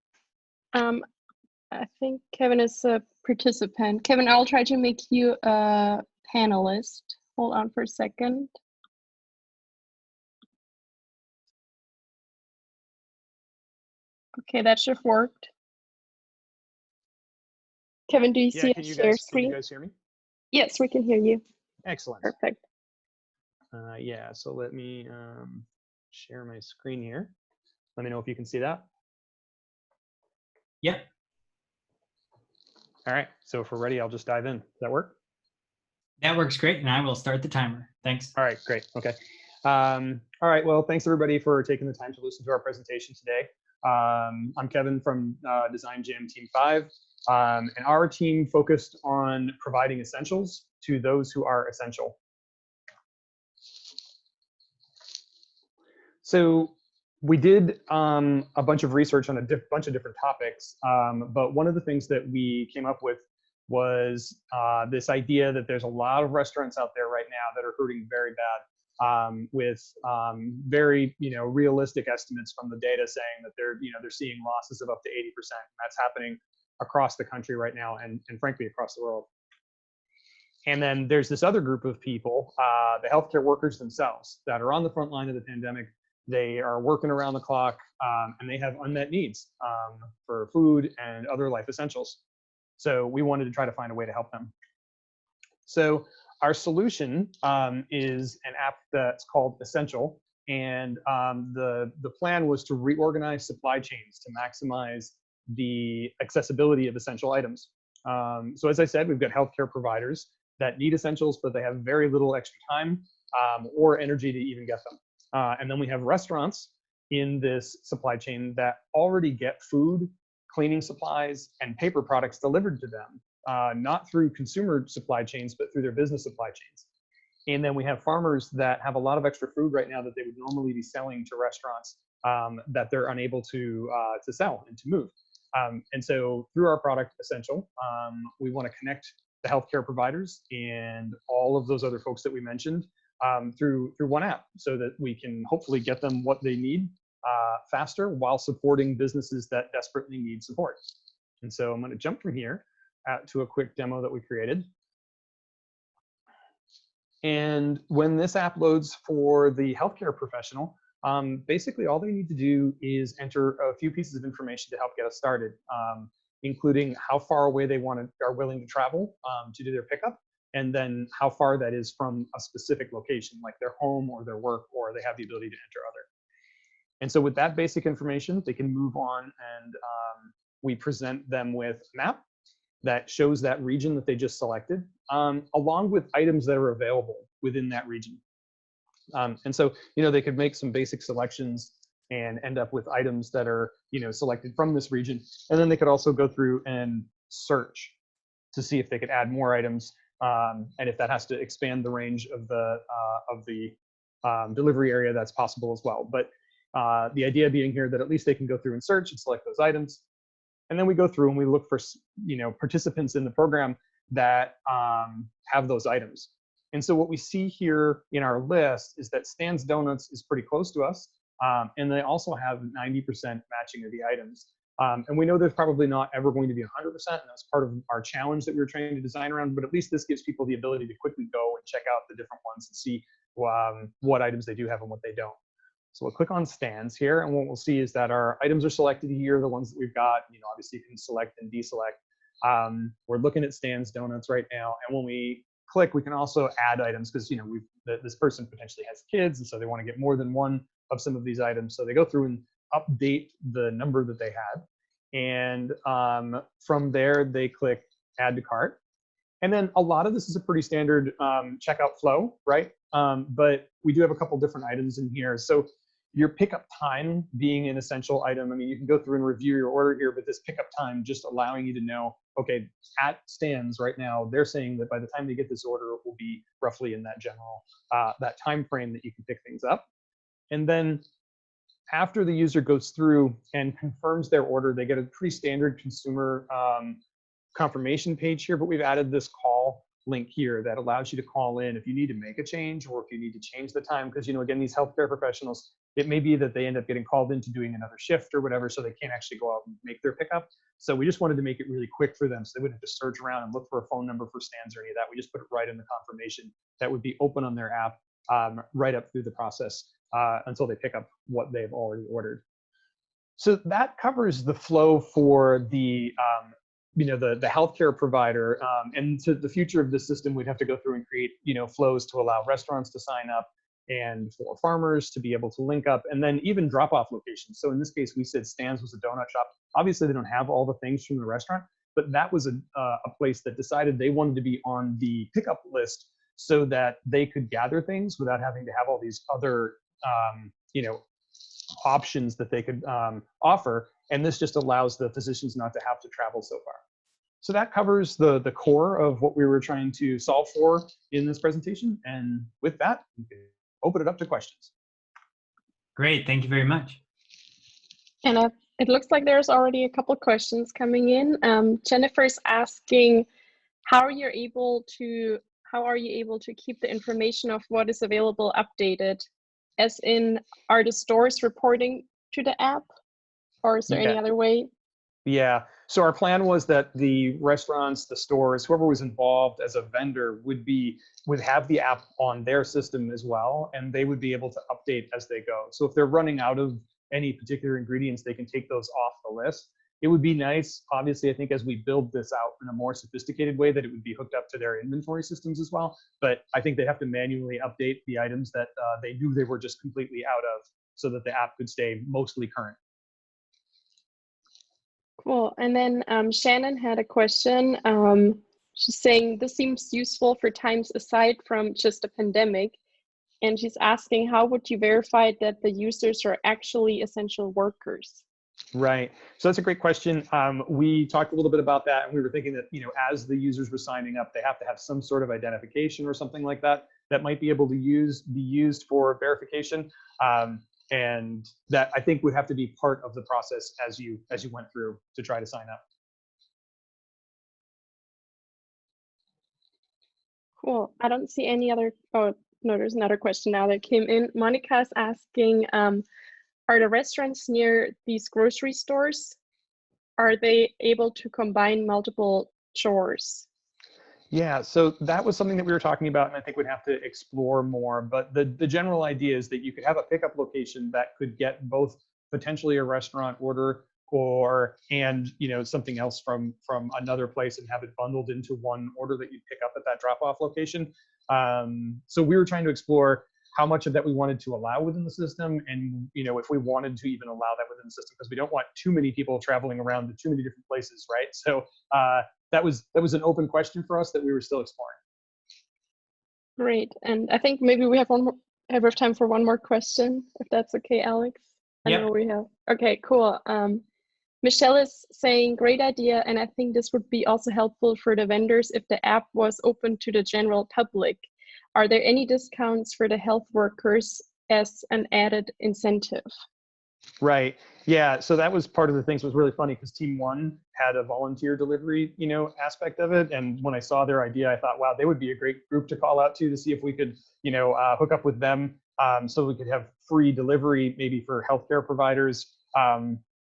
I think Kevin is a participant. Kevin, I'll try to make you a panelist. Hold on for a second. Okay, that should have worked. Kevin, do you see a share screen? Can you guys hear me? Yes, we can hear you. Excellent. Perfect. Yeah, so let me share my screen here. Let me know if you can see that. Yep. All right, so if we're ready, I'll just dive in. Does that work? That works great, and I will start the timer. Thanks. All right, great, okay. All right, well, thanks everybody for taking the time to listen to our presentation today. I'm Kevin from Design Jam Team 5, and our team focused on providing essentials to those who are essential. So we did a bunch of research on a bunch of different topics, but one of the things that we came up with was this idea that there's a lot of restaurants out there right now that are hurting very bad, with very realistic estimates from the data saying that they're seeing losses of up to 80%. That's happening across the country right now, and frankly across the world. And then there's this other group of people, the healthcare workers themselves, that are on the front line of the pandemic. They are working around the clock, and they have unmet needs for food and other life essentials. So we wanted to try to find a way to help them. So our solution is an app that's called Essential. And the plan was to reorganize supply chains to maximize the accessibility of essential items. So as I said, we've got healthcare providers that need essentials, but they have very little extra time or energy to even get them. And then we have restaurants in this supply chain that already get food, cleaning supplies, and paper products delivered to them, not through consumer supply chains, but through their business supply chains. And then we have farmers that have a lot of extra food right now that they would normally be selling to restaurants that they're unable to sell and to move. And so through our product, Essential, we want to connect the healthcare providers and all of those other folks that we mentioned through one app, so that we can hopefully get them what they need faster while supporting businesses that desperately need support. And so I'm going to jump from here to a quick demo that we created. And when this app loads for the healthcare professional, basically all they need to do is enter a few pieces of information to help get us started, including how far away they are willing to travel to do their pickup, and then how far that is from a specific location, like their home or their work, or they have the ability to enter other. And so with that basic information, they can move on, and we present them with a map that shows that region that they just selected, along with items that are available within that region. And so, they could make some basic selections and end up with items that are, selected from this region. And then they could also go through and search to see if they could add more items, and if that has to expand the range of the delivery area, that's possible as well. But the idea being here that at least they can go through and search and select those items. And then we go through and we look for, participants in the program that have those items. And so what we see here in our list is that Stan's Donuts is pretty close to us. And they also have 90% matching of the items. And we know there's probably not ever going to be 100%, and that's part of our challenge that we were trying to design around, but at least this gives people the ability to quickly go and check out the different ones and see what items they do have and what they don't. So we'll click on Stan's here, and what we'll see is that our items are selected here, the ones that we've got. Obviously you can select and deselect. We're looking at Stan's Donuts right now, and when we click, we can also add items because this person potentially has kids, and so they want to get more than one of some of these items. So they go through and update the number that they had, and from there they click Add to Cart. And then a lot of this is a pretty standard checkout flow, right? But we do have a couple different items in here. So your pickup time being an essential item. I mean, you can go through and review your order here, but this pickup time just allowing you to know, okay, at Stan's right now, they're saying that by the time they get this order, it will be roughly in that general, that time frame that you can pick things up. And then after the user goes through and confirms their order, they get a pretty standard consumer confirmation page here, but we've added this call link here that allows you to call in if you need to make a change or if you need to change the time, because again, these healthcare professionals, it may be that they end up getting called into doing another shift or whatever, so they can't actually go out and make their pickup. So we just wanted to make it really quick for them, so they wouldn't have to search around and look for a phone number for Stan's or any of that. We just put it right in the confirmation that would be open on their app right up through the process until they pick up what they've already ordered. So that covers the flow for the the healthcare provider, and to the future of this system, we'd have to go through and create flows to allow restaurants to sign up and for farmers to be able to link up, and then even drop-off locations. So in this case, we said Stan's was a donut shop. Obviously, they don't have all the things from the restaurant, but that was a place that decided they wanted to be on the pickup list so that they could gather things without having to have all these other options that they could offer. And this just allows the physicians not to have to travel so far. So that covers the core of what we were trying to solve for in this presentation. And with that, we can open it up to questions. Great, thank you very much. And it looks like there's already a couple questions coming in. Jennifer's asking, how are you able to keep the information of what is available updated? As in, are the stores reporting to the app, or is there any other way? Yeah, so our plan was that the restaurants, the stores, whoever was involved as a vendor would have the app on their system as well, and they would be able to update as they go. So if they're running out of any particular ingredients, they can take those off the list. It would be nice, obviously, I think as we build this out in a more sophisticated way, that it would be hooked up to their inventory systems as well. But I think they have to manually update the items that they knew they were just completely out of, so that the app could stay mostly current. Cool. And then Shannon had a question. She's saying this seems useful for times aside from just a pandemic. And she's asking, how would you verify that the users are actually essential workers? Right. So that's a great question. We talked a little bit about that, and we were thinking that, as the users were signing up, they have to have some sort of identification or something like that that might be able to be used for verification. And that I think would have to be part of the process as you went through to try to sign up. Cool. I don't see any other. Oh no, there's another question now that came in. Monica's asking, are the restaurants near these grocery stores, are they able to combine multiple chores? Yeah, so that was something that we were talking about, and I think we'd have to explore more. But the general idea is that you could have a pickup location that could get both potentially a restaurant order and something else from another place, and have it bundled into one order that you'd pick up at that drop-off location. So we were trying to explore how much of that we wanted to allow within the system, and if we wanted to even allow that within the system, because we don't want too many people traveling around to too many different places, right? So that was an open question for us that we were still exploring. Great, and I think maybe we have time for one more question, if that's okay, Alex. Yep. I know we have. Okay, cool. Michelle is saying, great idea. And I think this would be also helpful for the vendors if the app was open to the general public. Are there any discounts for the health workers as an added incentive? Right. Yeah. So that was part of the things that was really funny because Team One had a volunteer delivery, aspect of it. And when I saw their idea, I thought, wow, they would be a great group to call out to see if we could, hook up with them so we could have free delivery, maybe for healthcare providers,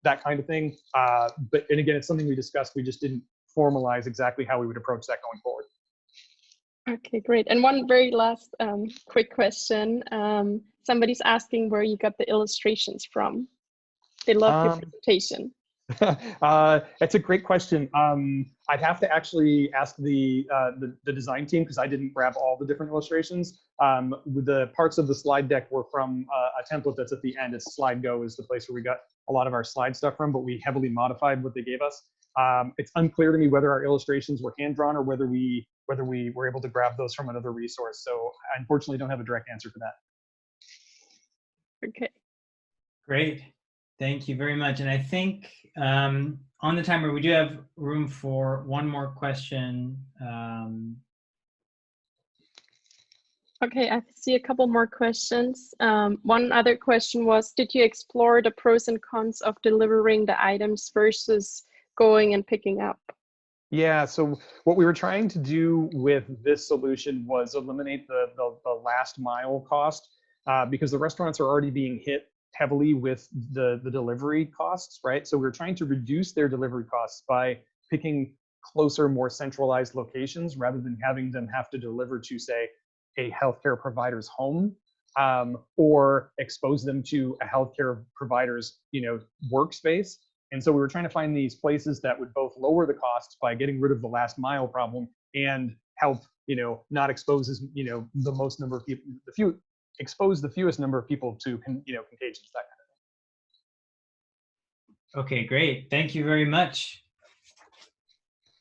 that kind of thing. And again, it's something we discussed. We just didn't formalize exactly how we would approach that going forward. Okay, great. And one very last quick question. Somebody's asking where you got the illustrations from. They love your presentation. It's a great question. I'd have to actually ask the design team because I didn't grab all the different illustrations. The parts of the slide deck were from a template that's at the end. It's SlideGo is the place where we got a lot of our slide stuff from, but we heavily modified what they gave us. It's unclear to me whether our illustrations were hand drawn or whether we were able to grab those from another resource. So I unfortunately don't have a direct answer for that. Okay. Great. Thank you very much. And I think on the timer, we do have room for one more question. Okay, I see a couple more questions. One other question was, did you explore the pros and cons of delivering the items versus going and picking up? Yeah, so what we were trying to do with this solution was eliminate the last mile cost because the restaurants are already being hit heavily with the delivery costs, right? So we were trying to reduce their delivery costs by picking closer, more centralized locations rather than having them have to deliver to, say, a healthcare provider's home or expose them to a healthcare provider's, workspace. And so we were trying to find these places that would both lower the costs by getting rid of the last mile problem and help, not expose the most number of people, expose the fewest number of people to, contagions, that kind of thing. Okay, great. Thank you very much.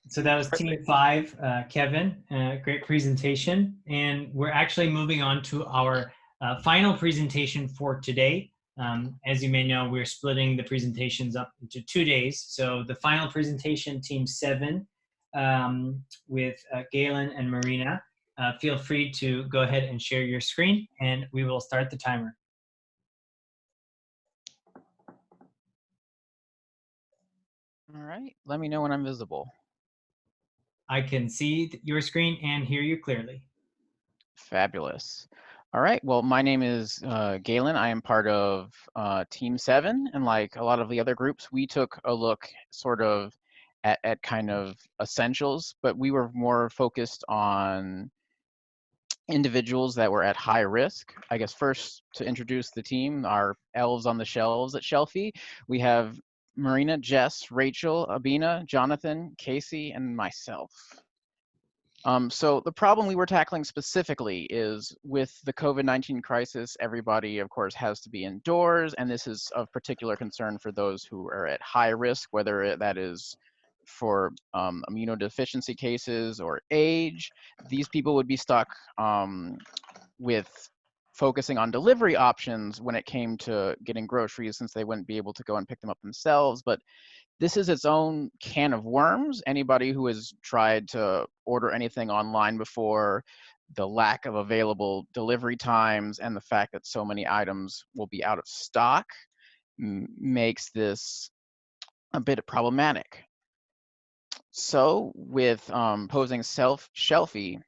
So that was Team 5, Kevin. Great presentation. And we're actually moving on to our final presentation for today. As you may know, we're splitting the presentations up into 2 days. So the final presentation, Team 7, with Galen and Marina. Feel free to go ahead and share your screen, and we will start the timer. All right, let me know when I'm visible. I can see your screen and hear you clearly. Fabulous. All right, well, my name is Galen. I am part of Team 7, and like a lot of the other groups, we took a look sort of at kind of essentials, but we were more focused on individuals that were at high risk. I guess first to introduce the team, our elves on the shelves at Shelfie, we have Marina, Jess, Rachel, Abina, Jonathan, Casey, and myself. So the problem we were tackling specifically is with the COVID-19 crisis, everybody, of course, has to be indoors, and this is of particular concern for those who are at high risk, whether that is for immunodeficiency cases or age. These people would be stuck with focusing on delivery options when it came to getting groceries, since they wouldn't be able to go and pick them up themselves. But this is its own can of worms. Anybody who has tried to order anything online before, the lack of available delivery times and the fact that so many items will be out of stock makes this a bit problematic. So with posing Shelfie,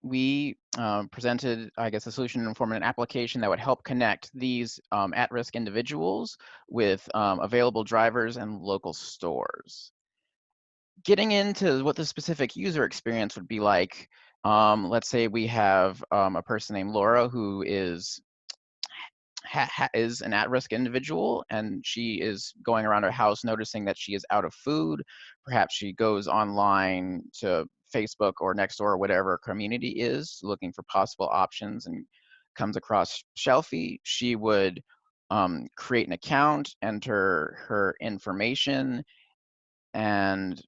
we presented, I guess, a solution in the form of an application that would help connect these at-risk individuals with available drivers and local stores. Getting into what the specific user experience would be like, let's say we have a person named Laura who is an at-risk individual, and she is going around her house noticing that she is out of food. Perhaps she goes online to Facebook or Nextdoor or whatever her community is, looking for possible options, and comes across Shelfie. She would create an account, enter her information, and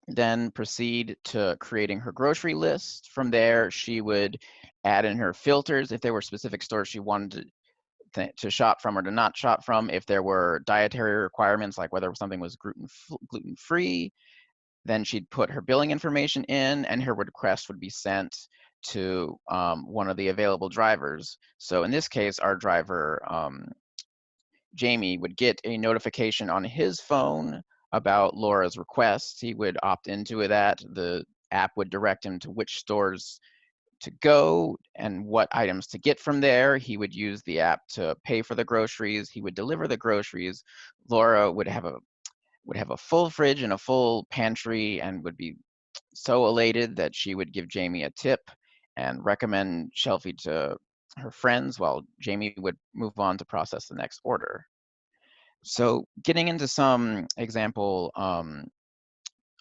then proceed to creating her grocery list. From there, she would add in her filters if there were specific stores she wanted to shop from or to not shop from, if there were dietary requirements, like whether something was gluten-free, then she'd put her billing information in and her request would be sent to one of the available drivers. So in this case, our driver, Jamie, would get a notification on his phone about Laura's request. He would opt into that. The app would direct him to which stores to go and what items to get from there. He would use the app to pay for the groceries. He would deliver the groceries. Laura would have a full fridge and a full pantry and would be so elated that she would give Jamie a tip and recommend Shelfie to her friends while Jamie would move on to process the next order. So getting into some example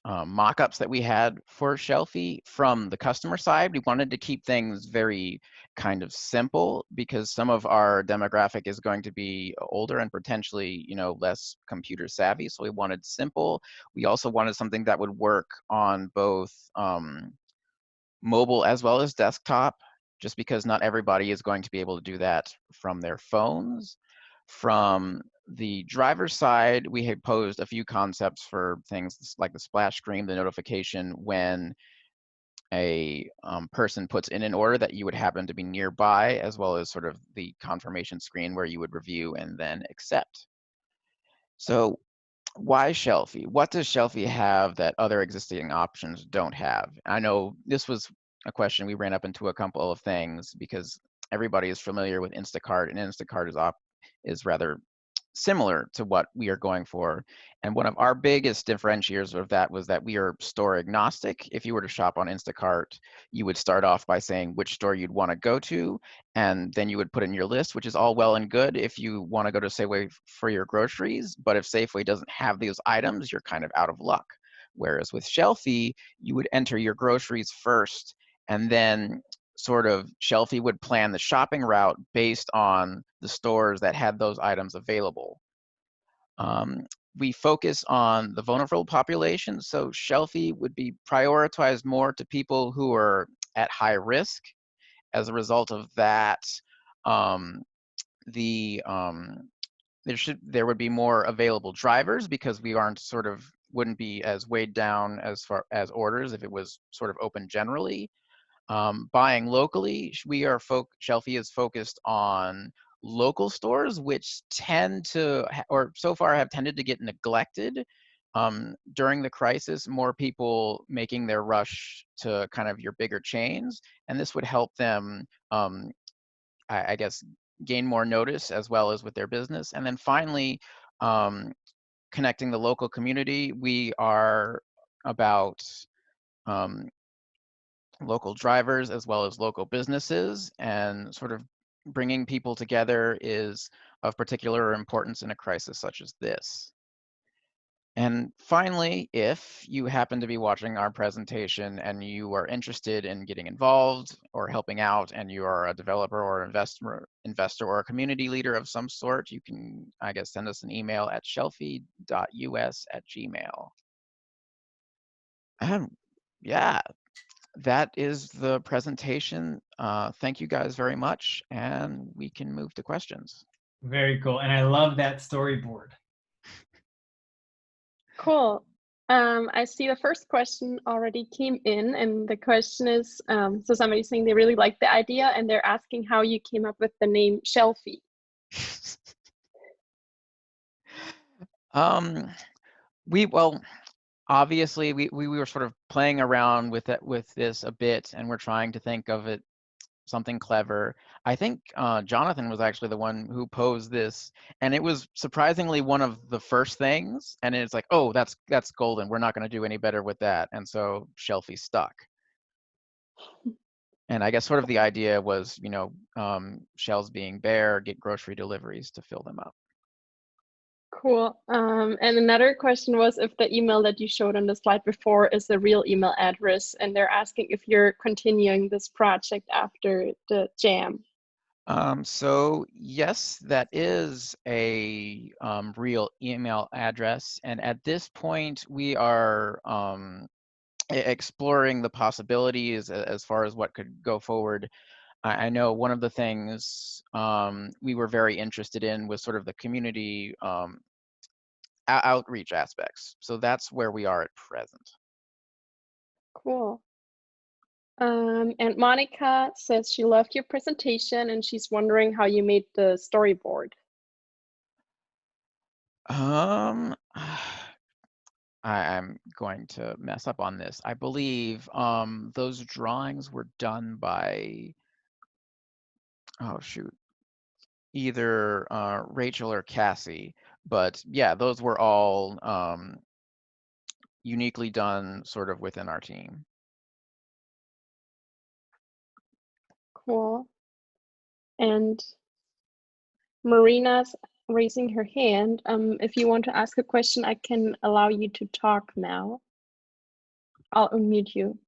mock-ups that we had for Shelfie from the customer side, we wanted to keep things very kind of simple because some of our demographic is going to be older and potentially, less computer savvy. So we wanted simple. We also wanted something that would work on both mobile as well as desktop, just because not everybody is going to be able to do that from their phones. From the driver's side, we had posed a few concepts for things like the splash screen, the notification when a person puts in an order that you would happen to be nearby, as well as sort of the confirmation screen where you would review and then accept. So why Shelfie? What does Shelfie have that other existing options don't have? I know this was a question we ran up into a couple of things because everybody is familiar with Instacart, and Instacart is rather similar to what we are going for. And one of our biggest differentiators of that was that we are store agnostic. If you were to shop on Instacart, you would start off by saying which store you'd want to go to, and then you would put in your list, which is all well and good if you want to go to Safeway for your groceries. But if Safeway doesn't have those items, you're kind of out of luck. Whereas with Shelfie, you would enter your groceries first, and then sort of Shelfie would plan the shopping route based on the stores that had those items available. We focus on the vulnerable population, so Shelfie would be prioritized more to people who are at high risk. As a result of that, there would be more available drivers because we wouldn't be as weighed down as far as orders if it was sort of open generally. Buying locally, Shelfie is focused on local stores, which tend to, or so far have tended to get neglected. During the crisis, more people making their rush to kind of your bigger chains, and this would help them, I guess, gain more notice as well as with their business. And then finally, connecting the local community, we are about local drivers as well as local businesses, and sort of bringing people together is of particular importance in a crisis such as this. And finally, if you happen to be watching our presentation and you are interested in getting involved or helping out, and you are a developer or investor or a community leader of some sort, you can, I guess, send us an email at shelfie.us@gmail. Yeah, that is the presentation. Thank you guys very much, and we can move to questions. Very cool. And I love that storyboard. Cool. I see the first question already came in, and the question is, so somebody's saying they really like the idea, and they're asking how you came up with the name Shelfie. Well, obviously we were sort of playing around with this a bit, and we're trying to think of it something clever. I think Jonathan was actually the one who posed this, and it was surprisingly one of the first things, and it's like, oh, that's golden, we're not going to do any better with that, and so Shelfie stuck. And I guess sort of the idea was, shelves being bare, get grocery deliveries to fill them up. Cool. And another question was if the email that you showed on the slide before is the real email address, and they're asking if you're continuing this project after the jam. So yes, that is a real email address, and at this point we are exploring the possibilities as far as what could go forward. I know one of the things we were very interested in was sort of the community outreach aspects. So that's where we are at present. Cool. And Monica says she loved your presentation and she's wondering how you made the storyboard. I'm going to mess up on this. I believe those drawings were done by, oh shoot, either Rachel or Cassie. But yeah, those were all uniquely done sort of within our team. Cool. And Marina's raising her hand. If you want to ask a question, I can allow you to talk now. I'll unmute you.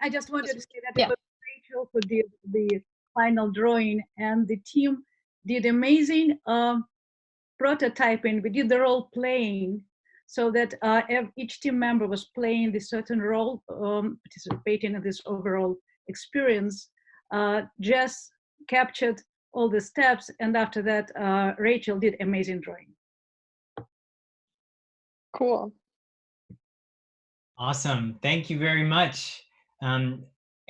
I just wanted to say that Yeah. it was Rachel who did the final drawing, and the team did amazing prototyping. We did the role playing so that each team member was playing the certain role, participating in this overall experience. Jess captured all the steps, and after that, Rachel did amazing drawing. Cool. Awesome. Thank you very much.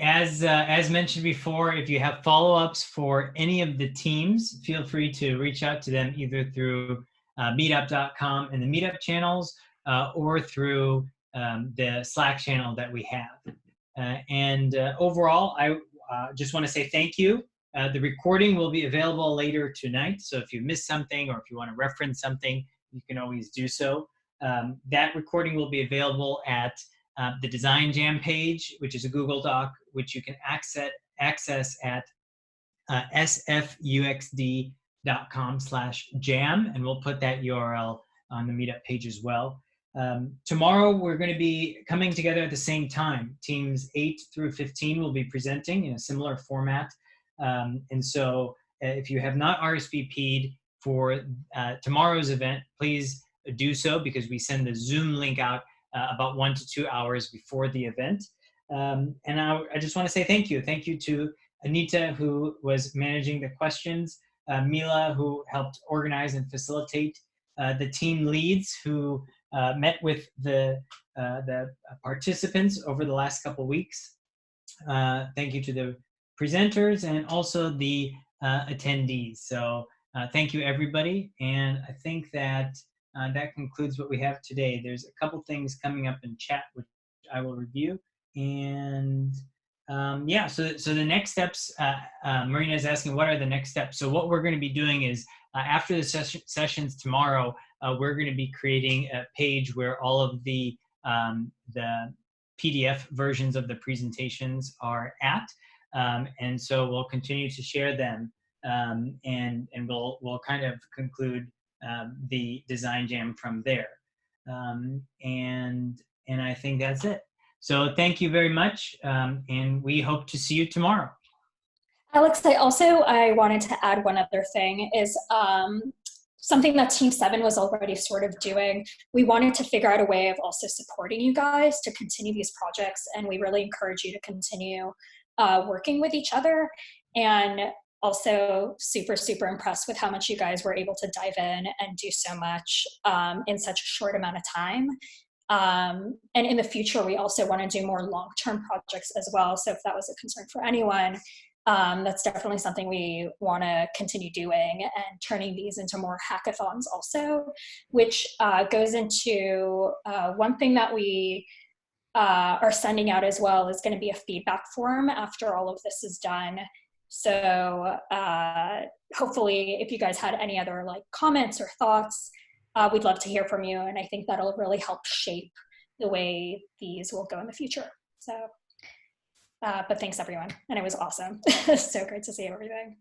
As mentioned before, if you have follow-ups for any of the teams, feel free to reach out to them either through meetup.com and the meetup channels or through the Slack channel that we have. Overall, I just want to say thank you. The recording will be available later tonight, so if you missed something or if you want to reference something, you can always do so. That recording will be available at the Design Jam page, which is a Google Doc, which you can access at sfuxd.com/jam, and we'll put that URL on the meetup page as well. Tomorrow, we're going to be coming together at the same time. Teams 8 through 15 will be presenting in a similar format. And so if you have not RSVP'd for tomorrow's event, please do so, because we send the Zoom link out about 1 to 2 hours before the event. And I just want to say thank you. Thank you to Anita, who was managing the questions, Mila, who helped organize and facilitate, the team leads who met with the participants over the last couple weeks. Thank you to the presenters and also the attendees. So thank you, everybody. And I think that that concludes what we have today. There's a couple things coming up in chat, which I will review. And yeah, so the next steps, Marina is asking, what are the next steps? So what we're going to be doing is after the sessions tomorrow, we're going to be creating a page where all of the PDF versions of the presentations are at. And so we'll continue to share them, and we'll kind of conclude the Design Jam from there. And I think that's it. So thank you very much, and we hope to see you tomorrow. Alex, I wanted to add one other thing is something that Team 7 was already sort of doing. We wanted to figure out a way of also supporting you guys to continue these projects, and we really encourage you to continue working with each other. And also super, super impressed with how much you guys were able to dive in and do so much in such a short amount of time. And in the future, we also want to do more long-term projects as well. So if that was a concern for anyone, that's definitely something we want to continue doing, and turning these into more hackathons also, which goes into one thing that we are sending out as well is going to be a feedback form after all of this is done. So hopefully if you guys had any other comments or thoughts, we'd love to hear from you. And I think that'll really help shape the way these will go in the future. So, but thanks everyone. And it was awesome. So great to see everything.